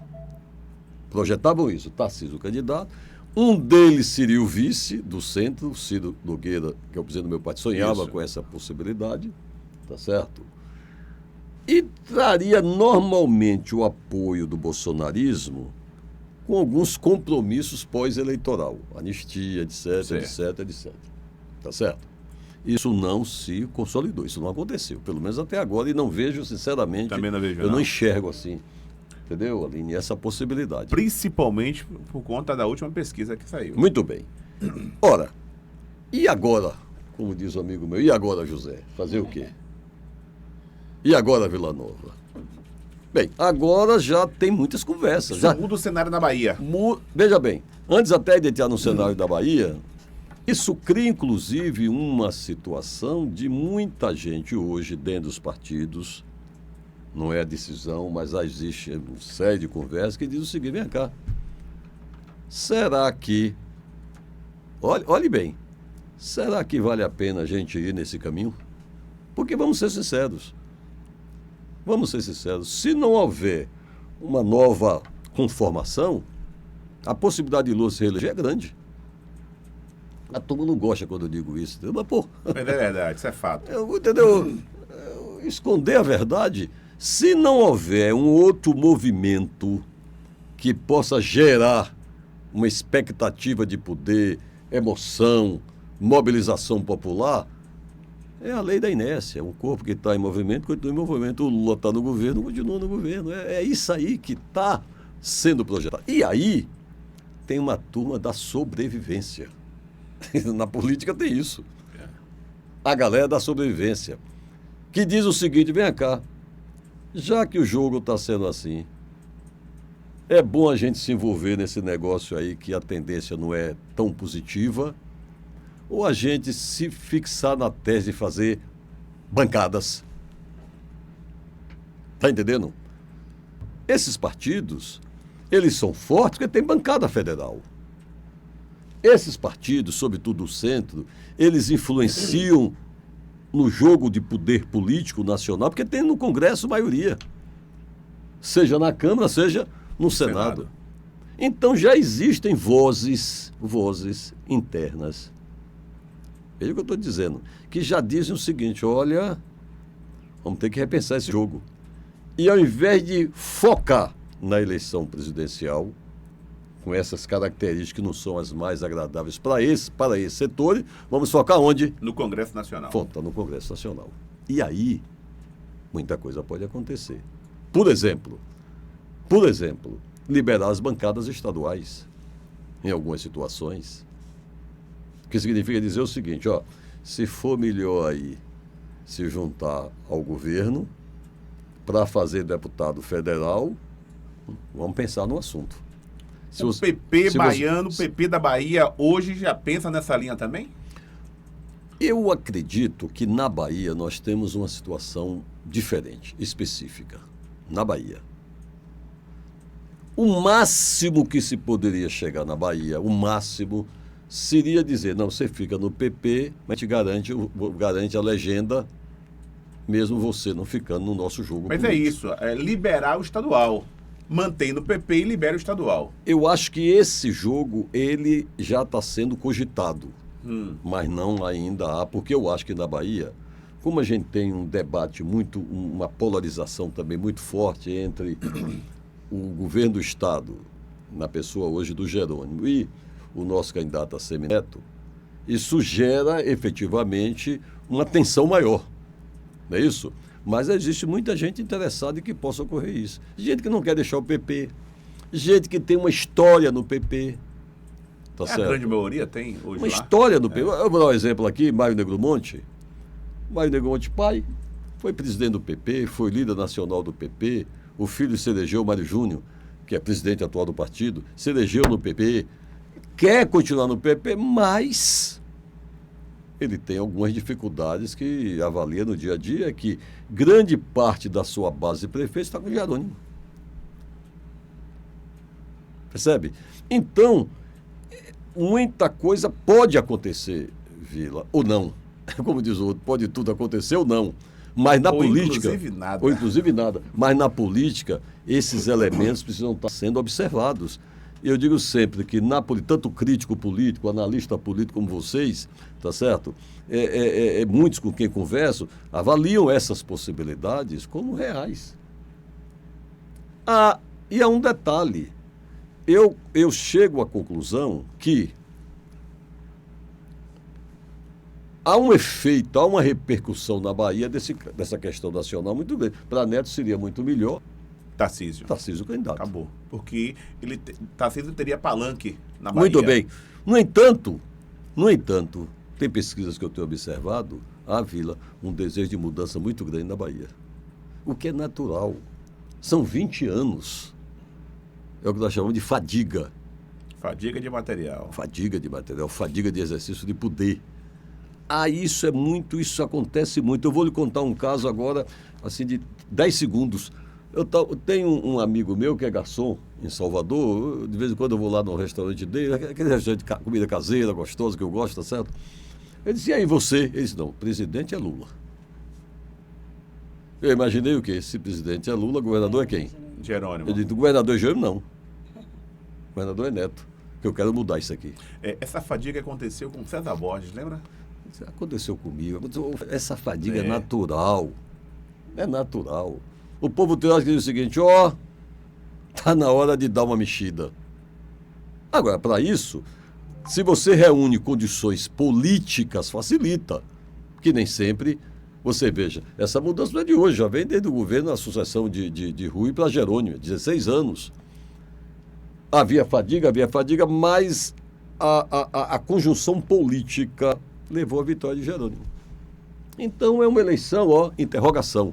projetavam isso, Tarcísio candidato, um deles seria o vice do centro, Ciro Nogueira, que é o presidente do meu partido, sonhava Isso. com essa possibilidade, tá certo? E traria normalmente o apoio do bolsonarismo com alguns compromissos pós-eleitoral, anistia, etc, etc. Tá certo? Isso não se consolidou, isso não aconteceu, pelo menos até agora, e não vejo, sinceramente, Também não vejo, eu não não. enxergo assim, entendeu, Aline, essa possibilidade. Principalmente por conta da última pesquisa que saiu. Muito bem. Ora, e agora, como diz o amigo meu, e agora, José? Fazer o quê? E agora, Vila Nova? Bem, agora já tem muitas conversas. Isso Já muda o cenário na Bahia. Veja bem, antes até de entrar no cenário da Bahia, isso cria, inclusive, uma situação de muita gente hoje dentro dos partidos, não é a decisão, mas existe uma série de conversas que diz o seguinte, vem cá, será que, olhe bem, será que vale a pena a gente ir nesse caminho? Porque vamos ser sinceros, se não houver uma nova conformação, a possibilidade de Lula se reeleger é grande. A turma não gosta quando eu digo isso, entendeu? Mas, pô... Mas é verdade, isso é fato. Entendeu? Esconder a verdade. Se não houver um outro movimento que possa gerar uma expectativa de poder, emoção, mobilização popular, é a lei da inércia. Um corpo que está em movimento, continua em movimento. O Lula está no governo, continua no governo. É isso aí que está sendo projetado. E aí tem uma turma da sobrevivência. Na política tem isso. A galera da sobrevivência, que diz o seguinte, vem cá, já que o jogo está sendo assim, é bom a gente se envolver nesse negócio aí que a tendência não é tão positiva, ou a gente se fixar na tese de fazer bancadas. Está entendendo? Esses partidos, eles são fortes porque tem bancada federal. Esses partidos, sobretudo o centro, eles influenciam no jogo de poder político nacional, porque tem no Congresso maioria. Seja na Câmara, seja no Senado. Então já existem vozes internas. Veja o que eu estou dizendo. Que já dizem o seguinte, olha, vamos ter que repensar esse jogo. E ao invés de focar na eleição presidencial, com essas características que não são as mais agradáveis para esse setor, vamos focar onde? No Congresso Nacional. Foca no Congresso Nacional. E aí, muita coisa pode acontecer. Por exemplo, liberar as bancadas estaduais em algumas situações. O que significa dizer o seguinte, ó, se for melhor aí se juntar ao governo para fazer deputado federal, vamos pensar no assunto. O PP baiano, o PP da Bahia, hoje já pensa nessa linha também? Eu acredito que na Bahia nós temos uma situação diferente, específica. Na Bahia. O máximo que se poderia chegar na Bahia, o máximo seria dizer, não, você fica no PP, mas te garante a legenda, mesmo você não ficando no nosso jogo Mas político. é isso, é liberar o estadual. Mantém no PP e libera o estadual. Eu acho que esse jogo, ele já está sendo cogitado, mas não ainda há, porque eu acho que na Bahia, como a gente tem um debate muito, uma polarização também muito forte entre o governo do Estado, na pessoa hoje do Jerônimo, e o nosso candidato a Semineto, isso gera efetivamente uma tensão maior, não é isso? Mas existe muita gente interessada em que possa ocorrer isso. Gente que não quer deixar o PP, gente que tem uma história no PP. Tá A certo? grande maioria tem hoje Uma lá. história do PP. Eu vou dar um exemplo aqui, Mário Negromonte. Mário Negromonte pai foi presidente do PP, foi líder nacional do PP, o filho se elegeu, Mário Júnior, que é presidente atual do partido, se elegeu no PP, quer continuar no PP, mas ele tem algumas dificuldades que avalia no dia a dia, que grande parte da sua base de prefeito está com o Jerônimo. Percebe? Então, muita coisa pode acontecer, Vila, ou não. Como diz o outro, pode tudo acontecer ou não. Mas na Ou política... inclusive nada. Ou inclusive nada. Mas na política, esses elementos precisam estar sendo observados. Eu digo sempre que, tanto crítico político, analista político como vocês, tá certo? Muitos com quem converso avaliam essas possibilidades como reais. E há um detalhe. Eu chego à conclusão que há um efeito, há uma repercussão na Bahia dessa questão nacional muito grande. Para Neto seria muito melhor Tarcísio candidato. Acabou. Porque Tarcísio teria palanque na Bahia. Muito bem. No entanto, tem pesquisas que eu tenho observado, há, Vila, um desejo de mudança muito grande na Bahia. O que é natural. São 20 anos. É o que nós chamamos de fadiga. Fadiga de material. Fadiga de material, fadiga de exercício de poder. Isso acontece muito. Eu vou lhe contar um caso agora, assim, de 10 segundos. Eu tenho um amigo meu que é garçom em Salvador, de vez em quando eu vou lá no restaurante dele, aquele restaurante de comida caseira, gostosa, que eu gosto, tá certo? Ele disse, e aí você? Ele disse, não, o presidente é Lula. Eu imaginei o quê? Se presidente é Lula, governador é quem? Jerônimo. Ele disse, o governador é Jerônimo, não. O governador é Neto, que eu quero mudar isso aqui. Essa fadiga aconteceu com César Borges, lembra? Isso aconteceu comigo. Essa fadiga é natural. É natural. O povo teórico diz o seguinte, tá na hora de dar uma mexida. Agora, para isso, se você reúne condições políticas, facilita. Que nem sempre, você veja, essa mudança não é de hoje, já vem desde o governo, a sucessão de Rui para Jerônimo, 16 anos. Havia fadiga, mas a conjunção política levou à vitória de Jerônimo. Então é uma eleição, interrogação.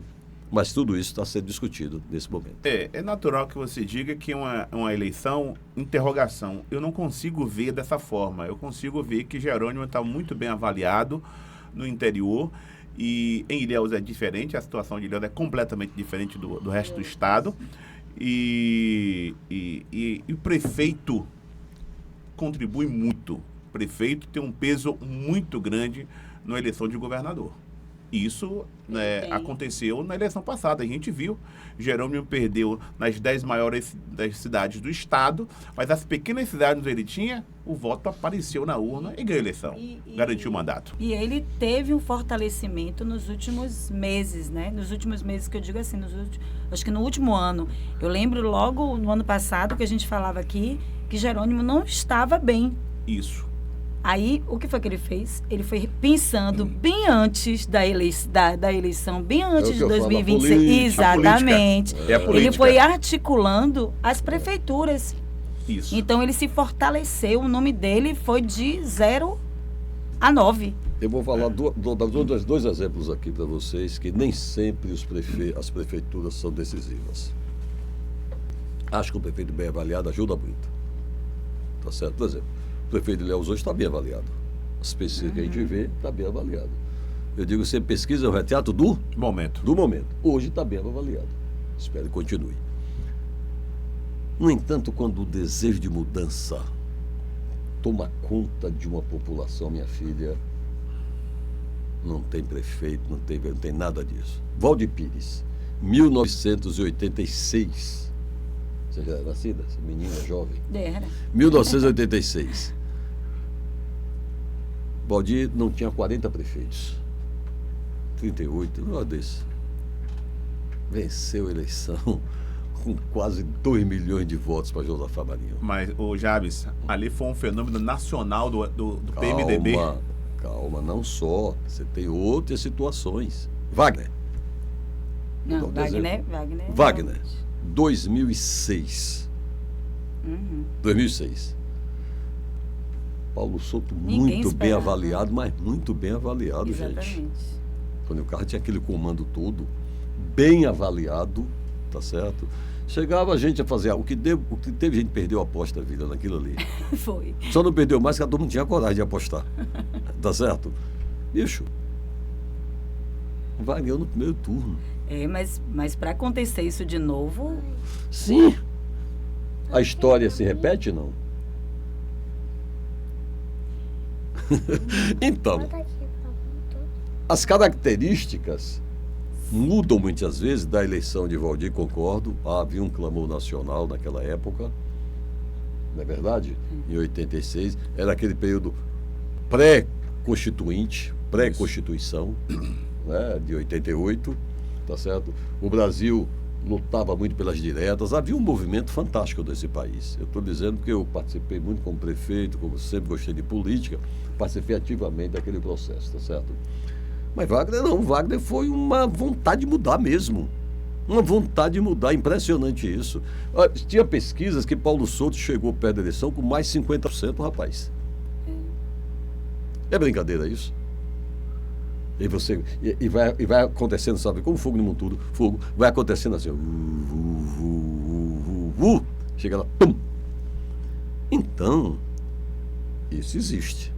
Mas tudo isso está sendo discutido nesse momento. É natural que você diga que é uma eleição interrogação. Eu não consigo ver dessa forma. Eu consigo ver que Jerônimo está muito bem avaliado no interior e em Ilhéus é diferente, a situação de Ilhéus é completamente diferente do resto do estado. E o prefeito contribui muito. O prefeito tem um peso muito grande na eleição de governador. Isso aconteceu na eleição passada. A gente viu, Jerônimo perdeu nas 10 maiores das cidades do estado, mas as pequenas cidades onde ele tinha, o voto apareceu na urna e ganhou a eleição. Garantiu o mandato. E ele teve um fortalecimento nos últimos meses, né? Nos últimos meses, que eu digo assim, acho que no último ano. Eu lembro logo no ano passado que a gente falava aqui que Jerônimo não estava bem. Isso. Aí, o que foi que ele fez? Ele foi pensando bem antes da eleição, bem antes de 2026. Exatamente. É a política. Ele foi articulando as prefeituras. Isso. Então, ele se fortaleceu. O nome dele foi de 0 a 9. Eu vou falar dois exemplos aqui para vocês, que nem sempre as prefeituras são decisivas. Acho que um prefeito bem avaliado ajuda muito. Tá certo? Por exemplo, o prefeito de Ilhéus hoje está bem avaliado. As pesquisas que a gente vê, está bem avaliado. Eu digo sempre, pesquisa é o retrato do momento. Hoje está bem avaliado. Espero que continue. No entanto, quando o desejo de mudança toma conta de uma população, minha filha, não tem prefeito, não tem nada disso. Valdir Pires, 1986. Você já é nascida? Essa menina jovem? Era. 1986. Valdir não tinha 40 prefeitos. 38, um negócio desse. Venceu a eleição com quase 2 milhões de votos para Josafá Marinho. Mas, o Jabes, ali foi um fenômeno nacional do PMDB. Calma, não só. Você tem outras situações. Wagner. Não, Wagner. 2006. 2006. Paulo Souto, Ninguém muito bem esperava. avaliado, mas muito bem avaliado, gente. Exatamente. Quando o carro tinha aquele comando todo, bem avaliado, tá certo? Chegava a gente a fazer o que teve gente que perdeu a aposta da vida naquilo ali. Foi. Só não perdeu mais porque todo mundo tinha coragem de apostar. Tá certo? Bicho, vai ganhar no primeiro turno. Mas para acontecer isso de novo, Sim. A história se repete, não? Então, as características mudam muitas vezes da eleição de Valdir, concordo. Havia um clamor nacional naquela época, não é verdade? Em 86, era aquele período pré-constituinte, pré-constituição, né, de 88, tá certo? O Brasil lutava muito pelas diretas, havia um movimento fantástico nesse país. Eu estou dizendo que eu participei muito como prefeito, como sempre gostei de política, participei ativamente daquele processo, tá certo? Mas Wagner não, Wagner foi uma vontade de mudar mesmo. Uma vontade de mudar, impressionante isso. Tinha pesquisas que Paulo Souto chegou perto da eleição com mais 50%, rapaz. É brincadeira isso? E vai acontecendo, sabe, como fogo no mundo tudo, fogo, vai acontecendo assim, chega lá, pum. Então, isso existe.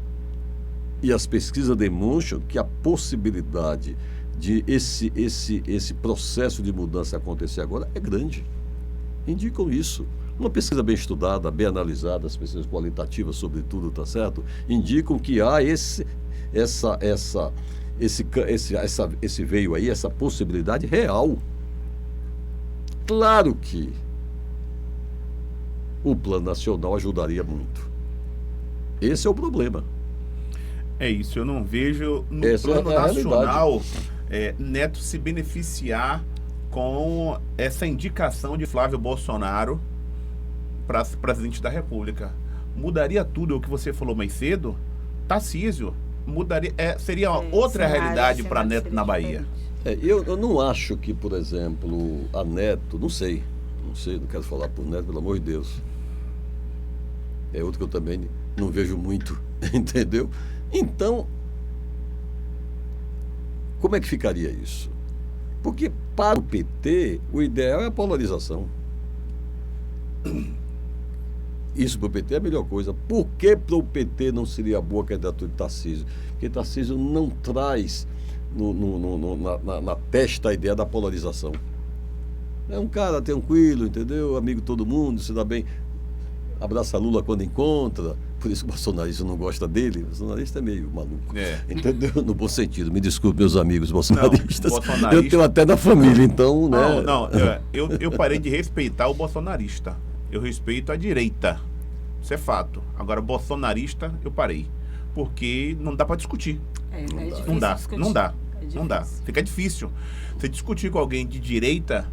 E as pesquisas demonstram que a possibilidade de esse processo de mudança acontecer agora é grande. Indicam isso. Uma pesquisa bem estudada, bem analisada, as pesquisas qualitativas, sobretudo, tá certo? Indicam que há esse veio aí, essa possibilidade real. Claro que o plano nacional ajudaria muito. Esse é o problema. É isso, eu não vejo no Essa plano é a nacional Neto se beneficiar com essa indicação de Flávio Bolsonaro para presidente da República. Mudaria tudo o que você falou mais cedo? Tarcísio. Mudaria, seria outra realidade para Neto na Bahia. Eu não acho que, por exemplo, a Neto, não sei, não quero falar por Neto, pelo amor de Deus. É outro que eu também não vejo muito, entendeu? Então, como é que ficaria isso? Porque para o PT, o ideal é a polarização. Isso para o PT é a melhor coisa. Por que para o PT não seria boa a candidatura de Tarcísio? Porque Tarcísio não traz na testa a ideia da polarização. É um cara tranquilo, entendeu? Amigo de todo mundo, se dá bem. Abraça Lula quando encontra. Por isso que o bolsonarista não gosta dele. O bolsonarista é meio maluco. Entendeu? No bom sentido. Me desculpe, meus amigos bolsonaristas. Bolsonarista... Eu tenho até na família, então, né? Eu parei de respeitar o bolsonarista. Eu respeito a direita. Isso é fato. Agora, bolsonarista, eu parei. Porque não dá para discutir. Não dá. Não dá. Fica difícil. Você discutir com alguém de direita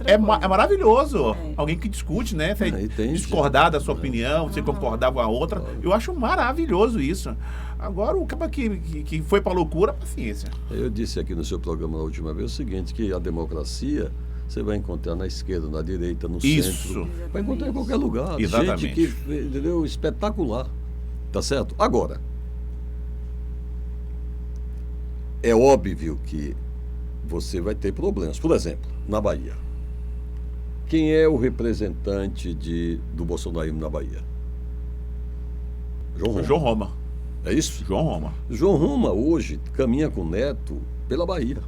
é maravilhoso. Alguém que discute, né? Você discordar da sua opinião, você concordar com a outra. Eu acho maravilhoso isso. Agora, o cara que foi para loucura, paciência. Eu disse aqui no seu programa na última vez o seguinte, que a democracia você vai encontrar na esquerda, na direita, no centro. Vai encontrar em qualquer lugar. Exatamente. Gente que, entendeu? Espetacular. Tá certo? Agora, é óbvio que você vai ter problemas. Por exemplo, na Bahia. Quem é o representante do bolsonarismo na Bahia? João Roma. É isso? João Roma. João Roma hoje caminha com o Neto pela Bahia.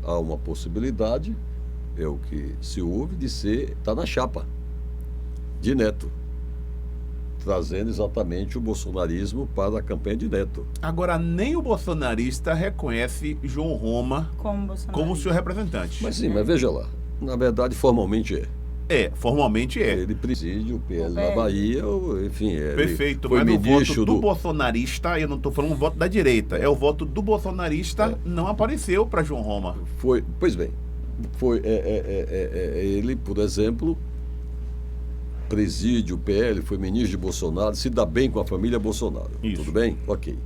Há uma possibilidade, é o que se ouve, de estar na chapa de Neto. trazendo exatamente o bolsonarismo para a campanha de Neto. Agora, nem o bolsonarista reconhece João Roma como seu representante. Mas sim, mas veja lá, na verdade, formalmente é. Formalmente é. Ele preside o PL na Bahia, enfim. Perfeito, foi mas o ministro voto do bolsonarista, eu não estou falando o voto da direita, é o voto do bolsonarista, não apareceu para João Roma. Pois bem, ele, por exemplo, preside o PL, foi ministro de Bolsonaro, se dá bem com a família Bolsonaro. Isso. Tudo bem? Ok.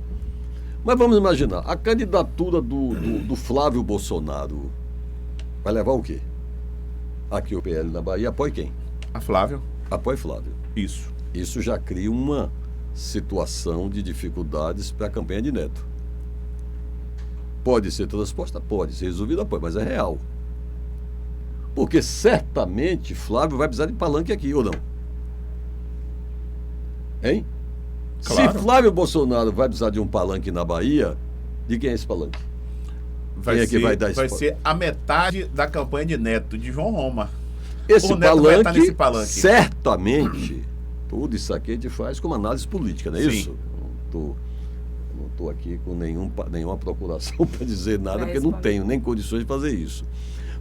Mas vamos imaginar, a candidatura do Flávio Bolsonaro vai levar o quê? Aqui o PL na Bahia apoia quem? A Flávio. Apoia Flávio. Isso. Isso já cria uma situação de dificuldades para a campanha de Neto. Pode ser transposta? Pode ser resolvida? Pode, mas é real. Porque certamente Flávio vai precisar de palanque aqui, ou não? Hein? Claro. Se Flávio Bolsonaro vai precisar de um palanque na Bahia, de quem é esse palanque? Vai Vai ser a metade da campanha de Neto, de João Roma. Esse O Neto vai estar nesse palanque, palanque. certamente, tudo isso aqui a gente faz como análise política, não é Sim. isso? Não estou aqui com nenhuma procuração para dizer nada, porque não tenho nem condições de fazer isso.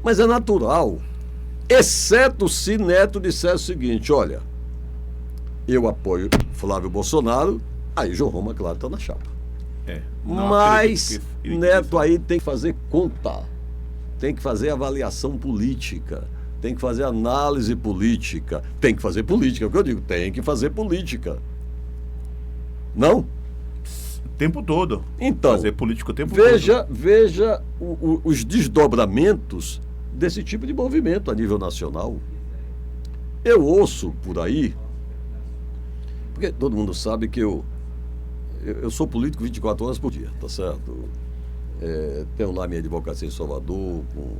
Mas é natural, exceto se Neto disser o seguinte, olha, eu apoio Flávio Bolsonaro, aí João Roma, claro, está na chapa. Mas Neto aí tem que fazer conta, tem que fazer avaliação política, tem que fazer análise política, tem que fazer política, é o que eu digo, tem que fazer política. Não? O tempo todo. Então, fazer político o tempo veja os desdobramentos desse tipo de movimento a nível nacional. Eu ouço por aí, porque todo mundo sabe que eu sou político 24 horas por dia, tá certo? Tenho lá minha advocacia em Salvador, com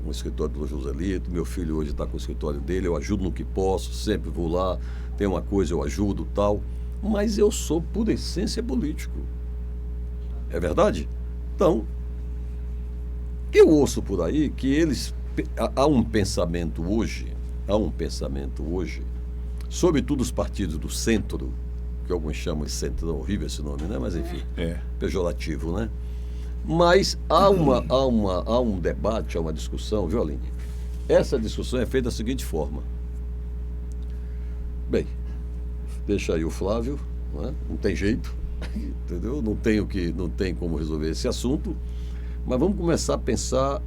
um escritório do Joselito, meu filho hoje está com o escritório dele, eu ajudo no que posso, sempre vou lá, tem uma coisa, eu ajudo, tal, mas eu sou, por essência, político. É verdade? Então, eu ouço por aí que há um pensamento hoje, sobretudo os partidos do centro, que alguns chamam de centro, horrível esse nome, né? Mas enfim, pejorativo, né? Mas há um debate, há uma discussão, viu, Aline? Essa discussão é feita da seguinte forma. Bem, deixa aí o Flávio, não tem jeito, entendeu? Não tem como resolver esse assunto, mas vamos começar a pensar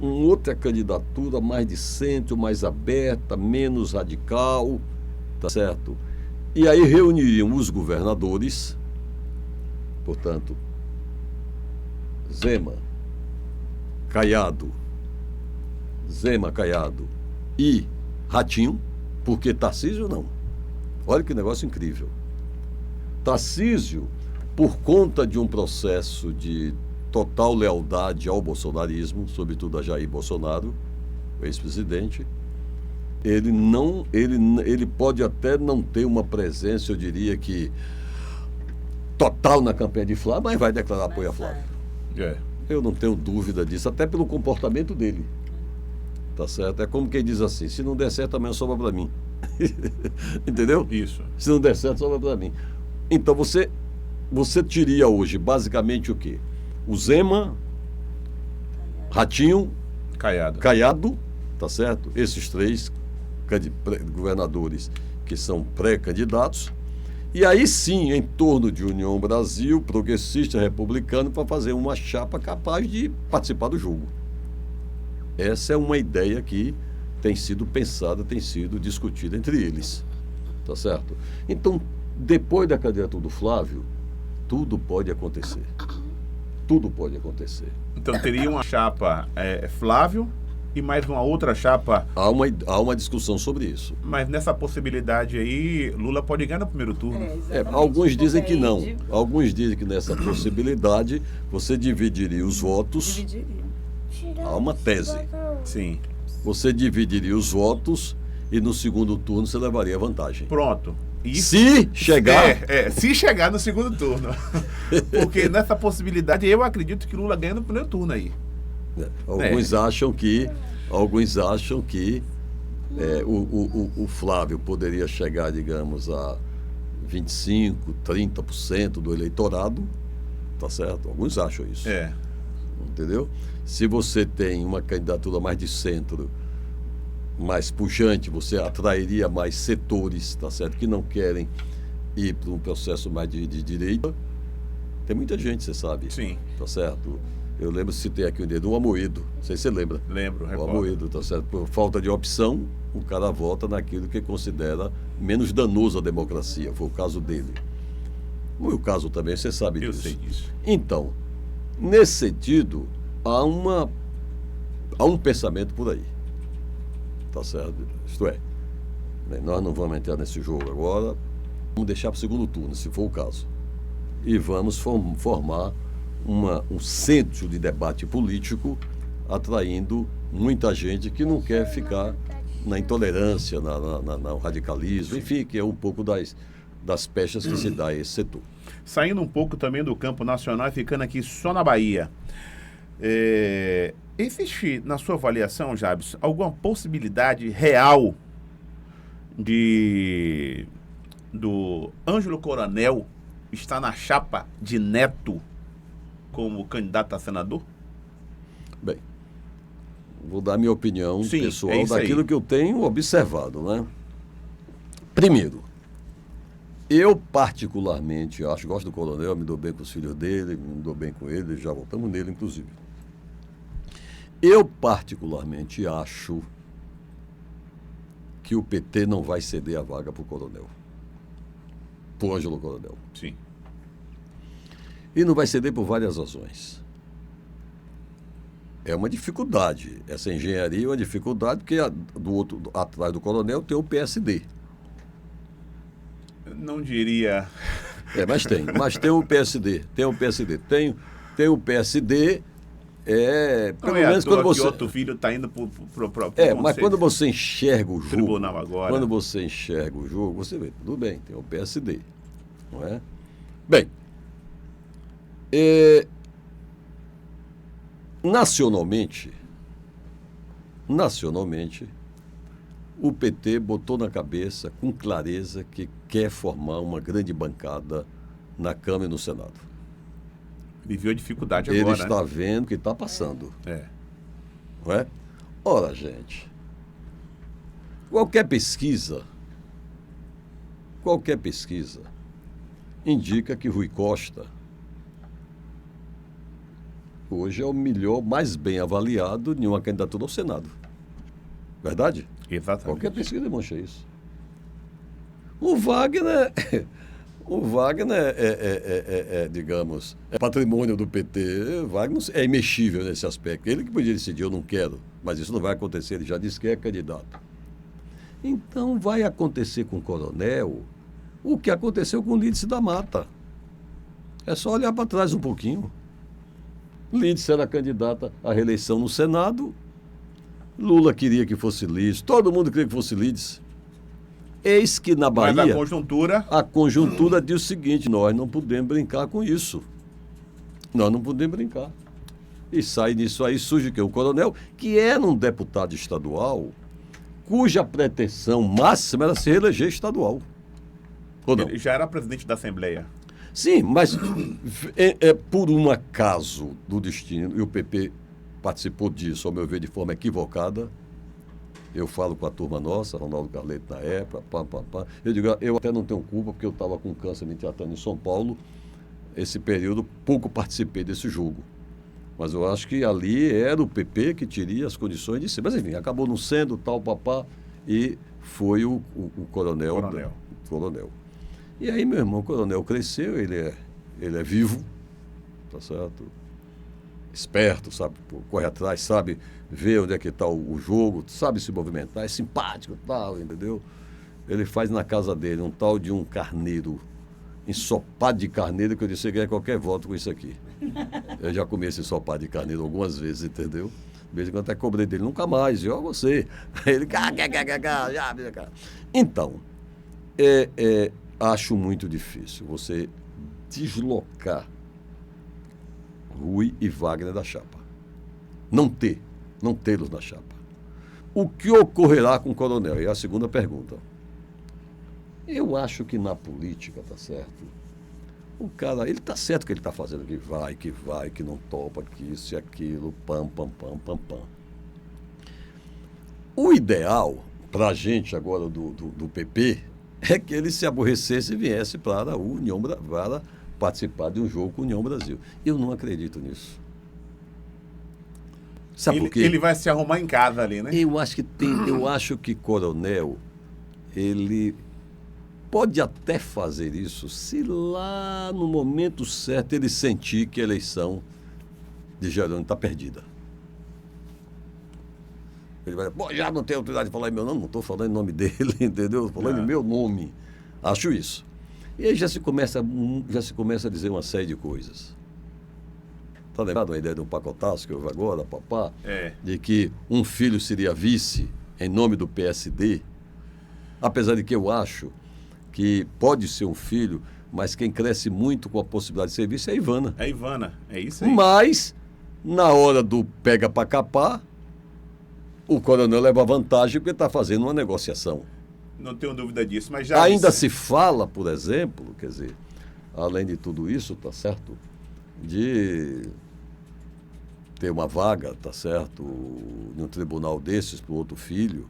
outra candidatura mais de centro, mais aberta, menos radical, tá certo? E aí reuniriam os governadores, portanto, Zema, Caiado e Ratinho, porque Tarcísio não. Olha que negócio incrível. Tarcísio, por conta de um processo de total lealdade ao bolsonarismo, sobretudo a Jair Bolsonaro, o ex-presidente, ele pode até não ter uma presença, eu diria que total na campanha de Flávio, mas vai declarar apoio a Flávio. Eu não tenho dúvida disso, até pelo comportamento dele. Tá certo? É como quem diz assim, se não der certo, amanhã sobra para mim. Entendeu? Isso. Se não der certo, sobra para mim. Então, você teria hoje, basicamente, o quê? O Zema, Ratinho, Caiado, tá certo? Esses três governadores que são pré-candidatos. E aí sim, em torno de União Brasil, progressista, republicano, para fazer uma chapa capaz de participar do jogo. Essa é uma ideia que tem sido pensada, tem sido discutida entre eles. Tá certo? Então, depois da candidatura do Flávio, tudo pode acontecer. Tudo pode acontecer. Então teria uma chapa Flávio e mais uma outra chapa. Há uma discussão sobre isso. Mas nessa possibilidade aí, Lula pode ganhar no primeiro turno. Alguns dizem que não. Alguns dizem que nessa possibilidade você dividiria os votos. Há uma tese. Sim. Você dividiria os votos e no segundo turno você levaria vantagem. Pronto. Isso, se chegar... se chegar no segundo turno. Porque nessa possibilidade eu acredito que Lula ganha no primeiro turno aí. Alguns acham que O Flávio poderia chegar, digamos, a 25%, 30% do eleitorado, tá certo? Alguns acham isso. Entendeu? Se você tem uma candidatura mais de centro, mais pujante, você atrairia mais setores, tá certo? Que não querem ir para um processo mais de direita. Tem muita gente, você sabe. Sim. Tá certo? Eu lembro, citei aqui um dedo, o Amoedo. Não sei se você lembra. Lembro, O recordo. Amoedo, tá certo? Por falta de opção, o cara vota naquilo que considera menos danoso à democracia. Foi o caso dele. O meu caso também, você sabe disso. Eu sei disso. Então, nesse sentido, há um pensamento por aí. Tá certo? Isto é, nós não vamos entrar nesse jogo agora, vamos deixar para o segundo turno, se for o caso. E vamos formar um centro de debate político, atraindo muita gente que não quer ficar na intolerância, no radicalismo, enfim, que é um pouco das pechas que se dá a esse setor. Saindo um pouco também do campo nacional e ficando aqui só na Bahia, existe, na sua avaliação, Jabson, alguma possibilidade real do Ângelo Coronel estar na chapa de Neto como candidato a senador? Bem, vou dar minha opinião Sim, pessoal daquilo que eu tenho observado, né? Primeiro, eu particularmente acho, gosto do Coronel, me dou bem com os filhos dele, me dou bem com ele, já voltamos nele, inclusive. Eu particularmente acho que o PT não vai ceder a vaga para o Coronel, para o Ângelo Coronel. Sim. E não vai ceder por várias razões. É uma dificuldade. Essa engenharia é uma dificuldade, porque atrás do Coronel tem o PSD. Não diria. Mas tem o PSD. Tem o PSD. Tem o PSD. Pelo menos quando você. Que outro filho está indo pro mas quando você enxerga o jogo. Tribunal agora. Quando você enxerga o jogo, você vê, tudo bem, tem o PSD. Não é? Bem. Nacionalmente, o PT botou na cabeça com clareza que quer formar uma grande bancada na Câmara e no Senado. Viveu a dificuldade Ele agora, está vendo que está passando. Não é? Ora, gente, qualquer pesquisa indica que Rui Costa hoje é o melhor, mais bem avaliado em uma candidatura ao Senado. Verdade? Exatamente. Qualquer pesquisa demonstra isso. O Wagner digamos, é patrimônio do PT. Wagner é imexível nesse aspecto. Ele que podia decidir, eu não quero, mas isso não vai acontecer, ele já disse que é candidato. Então vai acontecer com o Coronel o que aconteceu com o Lídice da Mata. É só olhar para trás um pouquinho. Lídice era candidata à reeleição no Senado, Lula queria que fosse Lídice, todo mundo queria que fosse Lídice. Eis que na Bahia... Mas a conjuntura diz o seguinte, nós não podemos brincar com isso. Nós não podemos brincar. E sai nisso aí, surge o quê? O Coronel, que era um deputado estadual, cuja pretensão máxima era se reeleger estadual. Ou não? Ele já era presidente da Assembleia. Sim, mas por um acaso do destino, e o PP participou disso, ao meu ver, de forma equivocada. Eu falo com a turma nossa, Ronaldo Carleto na época, eu digo, eu até não tenho culpa, porque eu estava com câncer me tratando em São Paulo, esse período pouco participei desse jogo. Mas eu acho que ali era o PP que teria as condições de ser. Mas enfim, acabou não sendo tal, e foi o Coronel. E aí, meu irmão, o Coronel cresceu, ele é vivo, tá certo? Esperto, sabe? Corre atrás, sabe ver onde é que está o jogo, sabe se movimentar, é simpático e tal, entendeu? Ele faz na casa dele um tal de um carneiro, ensopado de carneiro, que eu disse que ganha qualquer voto com isso aqui. Eu já comi esse ensopado de carneiro algumas vezes, entendeu? De vez em quando até cobrei dele, nunca mais, ó você. Ele, então, acho muito difícil você deslocar Rui e Wagner da chapa. Não tê-los na chapa. O que ocorrerá com o coronel? É a segunda pergunta. Eu acho que na política, tá certo? O cara, ele tá certo que ele tá fazendo, que vai, que não topa, que isso e aquilo, pam, pam, pam, pam, pam. O ideal pra gente agora do PP é que ele se aborrecesse e viesse para a União, para participar de um jogo com a União Brasil. Eu não acredito nisso. Sabe por quê? Ele vai se arrumar em casa ali, né? Eu acho que Coronel, ele pode até fazer isso se lá no momento certo ele sentir que a eleição de Jerônimo está perdida. Ele vai dizer, pô, já não tenho autoridade de falar em meu nome, não estou falando em nome dele, entendeu? Estou falando em meu nome. Acho isso. E aí já se começa a dizer uma série de coisas. Está lembrado a ideia de um pacotaço que houve agora, papá? De que um filho seria vice em nome do PSD? Apesar de que eu acho que pode ser um filho, mas quem cresce muito com a possibilidade de ser vice é a Ivana. É a Ivana, é isso aí. Mas, na hora do pega para capar, o coronel leva vantagem porque está fazendo uma negociação. Não tenho dúvida disso, mas já... Ainda se fala, por exemplo, quer dizer, além de tudo isso, tá certo, de ter uma vaga, tá certo, num tribunal desses para o outro filho,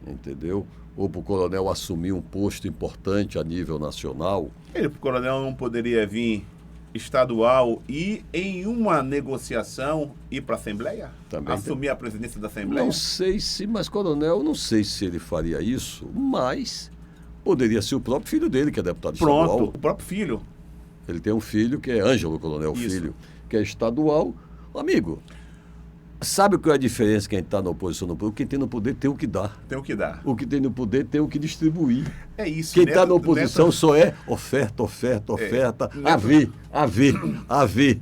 entendeu? Ou para o coronel assumir um posto importante a nível nacional. O coronel não poderia vir estadual e em uma negociação ir para a Assembleia? Também assumir a presidência da Assembleia? Não sei se, mas coronel, não sei se ele faria isso, mas poderia ser o próprio filho dele, que é deputado estadual. Pronto, o próprio filho. Ele tem um filho que é Ângelo Coronel, Isso. Filho, que é estadual. Amigo, sabe qual é a diferença quem está na oposição no poder? Quem tem no poder tem o que dar. Tem o que dar. O que tem no poder tem o que distribuir. É isso. Quem está na oposição só é oferta. A ver.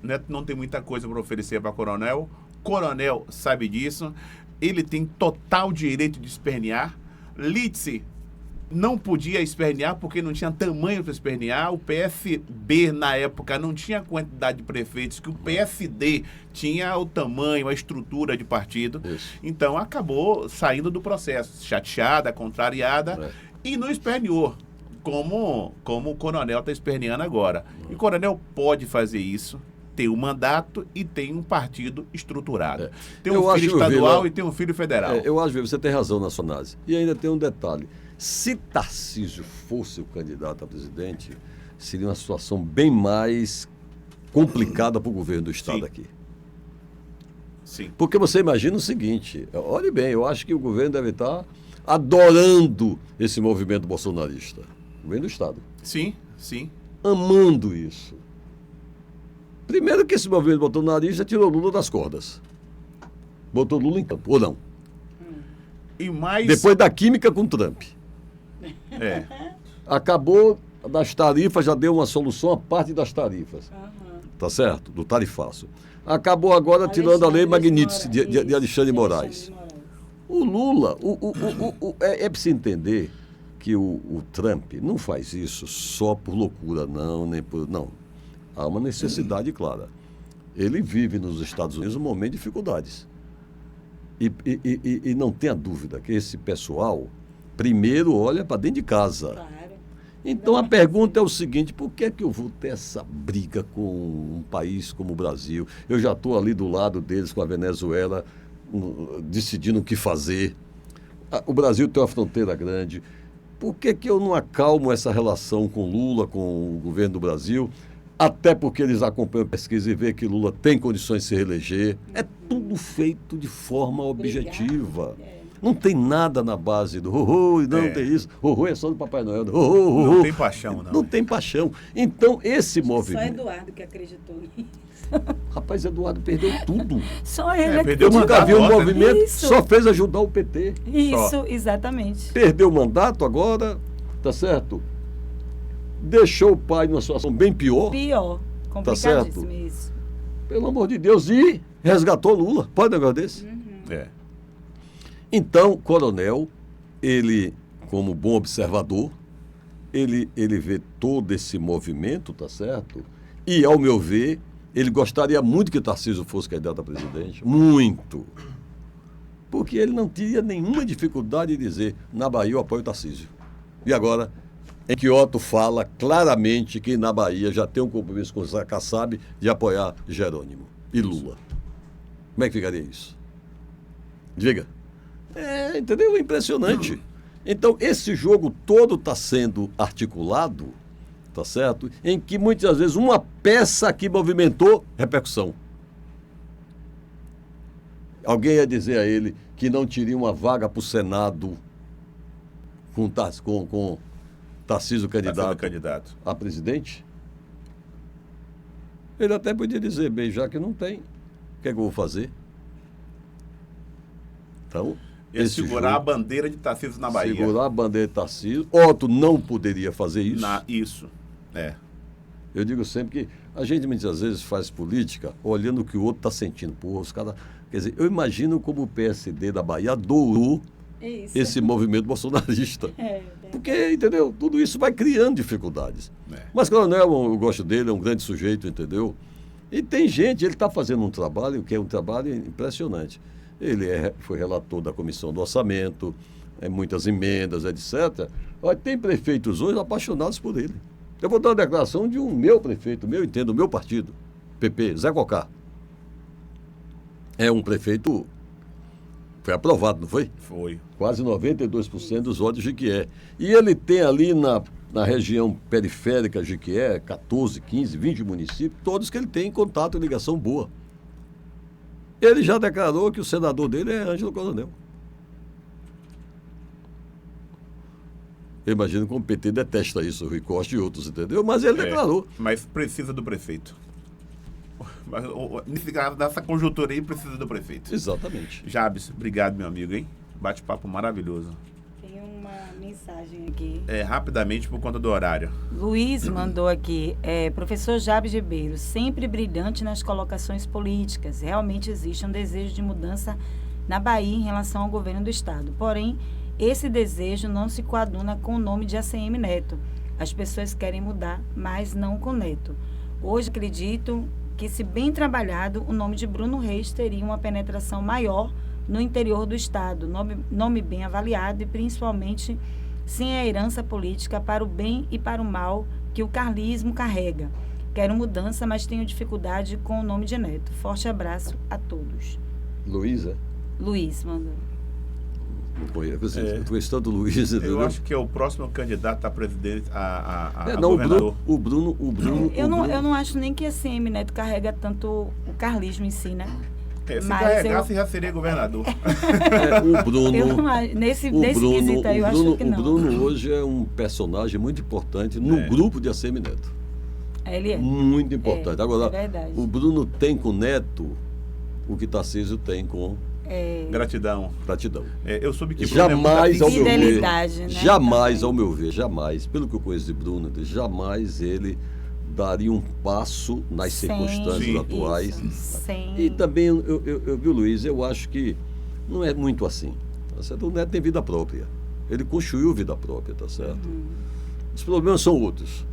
Neto não tem muita coisa para oferecer para Coronel. Coronel sabe disso. Ele tem total direito de espernear. Lídice não podia espernear porque não tinha tamanho para espernear. O PSB, na época, não tinha a quantidade de prefeitos que o PSD tinha, o tamanho, a estrutura de partido. Isso. Então, acabou saindo do processo. Chateada, contrariada, e não esperneou, como o Coronel está esperneando agora. E o Coronel pode fazer isso. Tem um mandato e tem um partido estruturado. Tem um filho estadual e tem um filho federal. Eu acho que você tem razão na sua análise. E ainda tem um detalhe. Se Tarcísio fosse o candidato a presidente, seria uma situação bem mais complicada para o governo do Estado. Sim. Aqui. Sim. Porque você imagina o seguinte, olhe bem, eu acho que o governo deve estar adorando esse movimento bolsonarista. O governo do Estado. Sim, sim. Amando isso. Primeiro que esse movimento bolsonarista tirou Lula das cordas. Botou Lula em campo, ou não? E mais... Depois da química com Trump. Acabou das tarifas, já deu uma solução a parte das tarifas. Tá certo? Do tarifaço. Acabou agora tirando a lei Magnitsky de Alexandre de Moraes. O Lula, é preciso entender que o Trump não faz isso só por loucura, não. Há uma necessidade clara. Ele vive nos Estados Unidos um momento de dificuldades. E não tenha dúvida que esse pessoal primeiro olha para dentro de casa. Claro. Então a pergunta é o seguinte, por que é que eu vou ter essa briga com um país como o Brasil? Eu já estou ali do lado deles com a Venezuela, decidindo o que fazer. O Brasil tem uma fronteira grande. Por que que eu não acalmo essa relação com Lula, com o governo do Brasil? Até porque eles acompanham a pesquisa e vê que Lula tem condições de se reeleger. É tudo feito de forma objetiva. Não tem nada na base do não tem isso. É só do Papai Noel. Não tem paixão, não. Não tem paixão. Então, esse movimento... Só Eduardo que acreditou nisso. Rapaz, Eduardo perdeu tudo. Só ele perdeu Eu nunca vi um mandato, movimento, Isso. só fez ajudar o PT. Isso, exatamente. Perdeu o mandato agora, tá certo? Deixou o pai numa situação bem pior, Pior. Complicadíssimo isso. pelo amor de Deus, e resgatou Lula. Pode um negócio desse? Então, Coronel, ele, como bom observador, ele vê todo esse movimento, tá certo? E, ao meu ver, ele gostaria muito que Tarcísio fosse candidato a presidente. Muito. porque ele não tinha nenhuma dificuldade de dizer, na Bahia eu apoio o Tarcísio. E agora, em Kyoto fala claramente que na Bahia já tem um compromisso com o Kassab de apoiar Jerônimo e Lula. Como é que ficaria isso? Diga. Entendeu? É impressionante. Então, esse jogo todo está sendo articulado, tá certo? Em que muitas vezes uma peça que movimentou repercussão. Alguém ia dizer a ele que não teria uma vaga para o Senado com Tarcísio candidato a presidente? Ele até podia dizer, bem, já que não tem, o que é que eu vou fazer? Então, segurar a bandeira de Tarcísio na Bahia. Segurar a bandeira de Tarcísio. Otto não poderia fazer isso. Isso. Eu digo sempre que a gente muitas vezes faz política olhando o que o outro está sentindo. Porra, os caras. Quer dizer, eu imagino como o PSD da Bahia adorou esse movimento bolsonarista. Porque, entendeu? Tudo isso vai criando dificuldades. Mas, Coronel, eu gosto dele, é um grande sujeito, entendeu? E tem gente, ele está fazendo um trabalho que é um trabalho impressionante. Ele foi relator da Comissão do Orçamento, muitas emendas, etc. Olha, tem prefeitos hoje apaixonados por ele. Eu vou dar uma declaração de um meu prefeito, o meu partido, PP, Zé Cocá. É um prefeito, foi aprovado, não foi? Foi. Quase 92% dos votos de Jequié. E ele tem ali na região periférica de Jequié, 14, 15, 20 municípios, todos que ele tem contato e ligação boa. Ele já declarou que o senador dele é Ângelo Coronel. Eu imagino como o PT detesta isso, o Rui Costa e outros, entendeu? Mas ele declarou. Mas precisa do prefeito. Nessa conjuntura aí, precisa do prefeito. Exatamente. Jabes, obrigado, meu amigo, hein? Bate-papo maravilhoso. Tem uma mensagem aqui. Rapidamente, por conta do horário. Luiz mandou aqui, professor Jabes Ribeiro, sempre brilhante nas colocações políticas. Realmente existe um desejo de mudança na Bahia em relação ao governo do Estado. Porém, esse desejo não se coaduna com o nome de ACM Neto. As pessoas querem mudar, mas não com Neto. Hoje acredito que, se bem trabalhado, o nome de Bruno Reis teria uma penetração maior no interior do Estado, nome bem avaliado e principalmente sem a herança política para o bem e para o mal que o carlismo carrega. Quero mudança, mas tenho dificuldade com o nome de Neto. Forte abraço a todos. Luísa? Luiz mandou. Estou estando Luiz, entendeu? Eu acho que é o próximo candidato a presidente, a não, governador. O Bruno. Eu não acho nem que a ACM Neto carrega tanto o carlismo em si, né? Se carregasse, já seria governador. O Bruno. Eu não acho, nesse quesito aí, eu acho que não. O Bruno hoje é um personagem muito importante no grupo de ACM Neto. Ele é. Muito importante. Agora, é verdade. o Bruno tem com o Neto o que Tarcísio tem com Gratidão. Eu soube que jamais, ao meu ver, né? jamais, ao meu ver, jamais, pelo que eu conheço de Bruno, jamais ele daria um passo nas circunstâncias atuais. E também, eu vi o Luiz, eu acho que não é muito assim. Tá certo? O Neto tem vida própria. Ele construiu vida própria, tá certo? Os problemas são outros.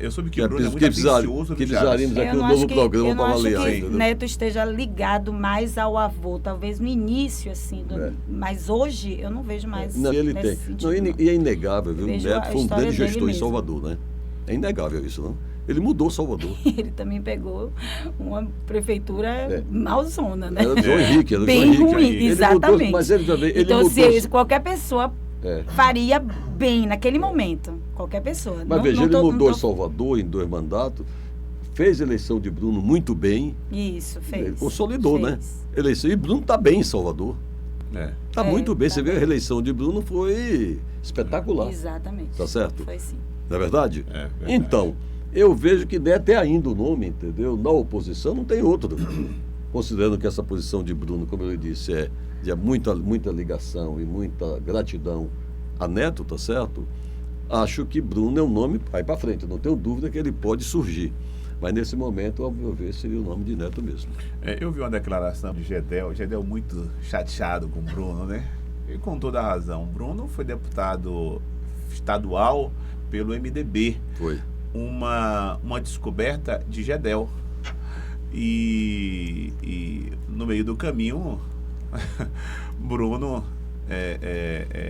Eu soube que o Bruno é muito atencioso. Que precisaríamos aqui um novo programa para avaliar. Eu não acho que Neto esteja ligado mais ao avô, talvez no início, assim. Mas hoje eu não vejo mais. Não, ele tem. E é inegável, viu? O Neto foi um grande gestor em Salvador, né? É inegável isso, não? Ele mudou Salvador. Ele também pegou uma prefeitura malzona, né? Era o João Henrique. Bem ruim, exatamente. Mudou, mas ele também. Então, se qualquer pessoa faria bem naquele momento. Qualquer pessoa. Mas veja, ele mudou Salvador em 2 mandatos, fez a eleição de Bruno muito bem. Isso, fez. Ele consolidou, né? Eleição. E Bruno está bem em Salvador. Está muito bem. Você vê, a reeleição de Bruno foi espetacular. Exatamente. Tá certo? Foi sim. Não é verdade? Verdade. Então, eu vejo que der até ainda o nome, entendeu? Na oposição não tem outro. Considerando que essa posição de Bruno, como eu disse, é de muita ligação e muita gratidão a Neto, tá certo? Acho que Bruno é um nome aí para frente. Não tenho dúvida que ele pode surgir. Mas nesse momento, ao meu ver, seria o nome de Neto mesmo. Eu vi uma declaração de Gedel muito chateado com o Bruno, né? E com toda a razão. Bruno foi deputado estadual pelo MDB. Foi. Uma descoberta de Gedel. E no meio do caminho, Bruno,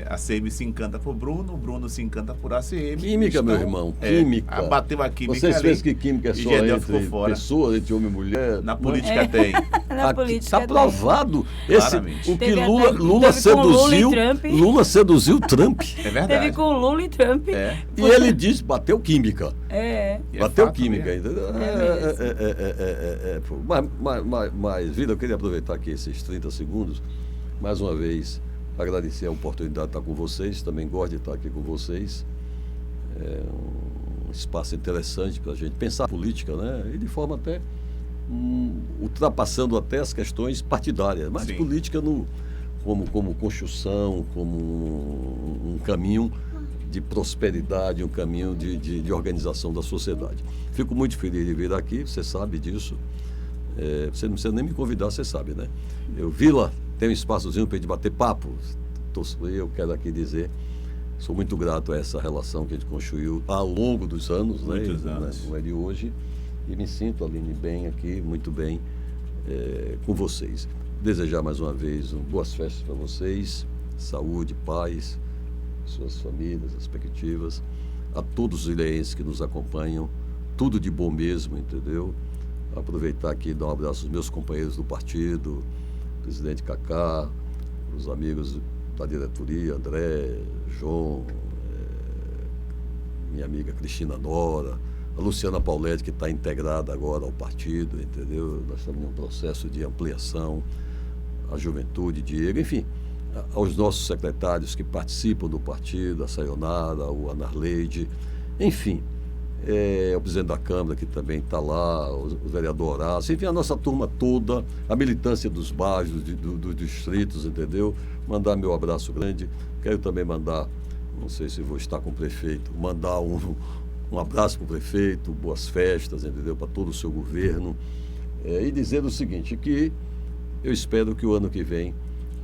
a ACM se encanta por Bruno, Bruno se encanta por ACM. Química, meu irmão, química. Bateu a química. Vocês ali, pensam que química é só Gedel ficou entre fora. pessoas, entre homem e mulher? Na política tem. Na política Está tem. provado. Claramente. O que Teve Lula até- teve com Lula seduziu, e Trump. Lula seduziu Trump. É verdade. Teve com o Lula e Trump. É. E ele disse, bateu química. É. E é Bateu fato química mesmo. ainda. mesmo. Mas, Vida, eu queria aproveitar aqui esses 30 segundos, mais uma vez, agradecer a oportunidade de estar com vocês, também gosto de estar aqui com vocês. É um espaço interessante para a gente pensar política, né? E de forma até ultrapassando até as questões partidárias, mas Sim. política como construção, como um caminho de prosperidade, um caminho de organização da sociedade. Fico muito feliz de vir aqui, você sabe disso. Você não precisa nem me convidar, você sabe, né? Vila, tem um espaçozinho para a gente bater papo. Eu quero aqui dizer, sou muito grato a essa relação que a gente construiu ao longo dos anos, Muitos né? anos. Não é de hoje. E me sinto, Aline, bem aqui, muito bem com vocês. Desejar mais uma vez boas festas para vocês, saúde, paz, suas famílias, respectivas, a todos os ilhéenses que nos acompanham, tudo de bom mesmo, entendeu? Aproveitar aqui e dar um abraço aos meus companheiros do partido, presidente Cacá, os amigos da diretoria, André, João, minha amiga Cristina Nora, a Luciana Pauletti, que está integrada agora ao partido, entendeu? Nós estamos em um processo de ampliação, a juventude, Diego, enfim, aos nossos secretários que participam do partido, a Sayonara, o Anarleide, enfim, o presidente da Câmara que também está lá, o vereador Horácio, enfim, a nossa turma toda, a militância dos bairros, dos distritos, entendeu? Mandar meu abraço grande. Quero também mandar, não sei se vou estar com o prefeito, mandar um abraço para o prefeito, boas festas, entendeu? Para todo o seu governo. E dizer o seguinte, que eu espero que o ano que vem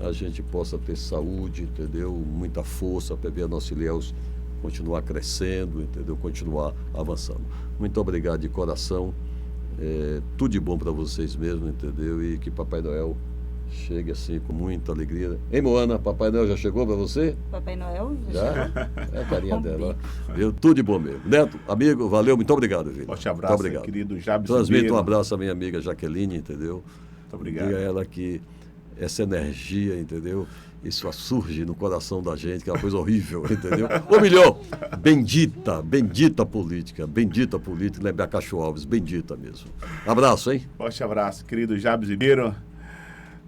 a gente possa ter saúde, entendeu? Muita força para ver a nossa Ilhéus continuar crescendo, entendeu? Continuar avançando. Muito obrigado de coração. Tudo de bom para vocês mesmo, entendeu? E que Papai Noel chegue assim com muita alegria. Hein, Moana? Papai Noel já chegou para você? Papai Noel? Já? É a carinha dela. Viu? Tudo de bom mesmo. Neto, amigo, valeu, muito obrigado, filho. Forte abraço, muito obrigado. querido Jabes. Transmito um abraço à minha amiga Jaqueline, entendeu? Muito obrigado. Diga a ela que essa energia, entendeu? Isso surge no coração da gente, que é uma coisa horrível, entendeu? Ou melhor, bendita política, lembrar Cacho Alves, bendita mesmo. Abraço, hein? Forte abraço, querido Jabes Ribeiro,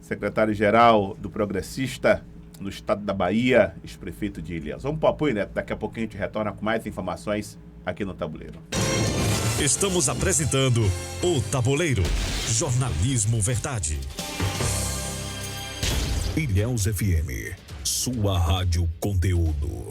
secretário-geral do Progressista no estado da Bahia, ex-prefeito de Ilhéus. Vamos para o apoio, Neto. Daqui a pouquinho a gente retorna com mais informações aqui no Tabuleiro. Estamos apresentando o Tabuleiro. Jornalismo Verdade. Ilhéus FM, sua rádio conteúdo.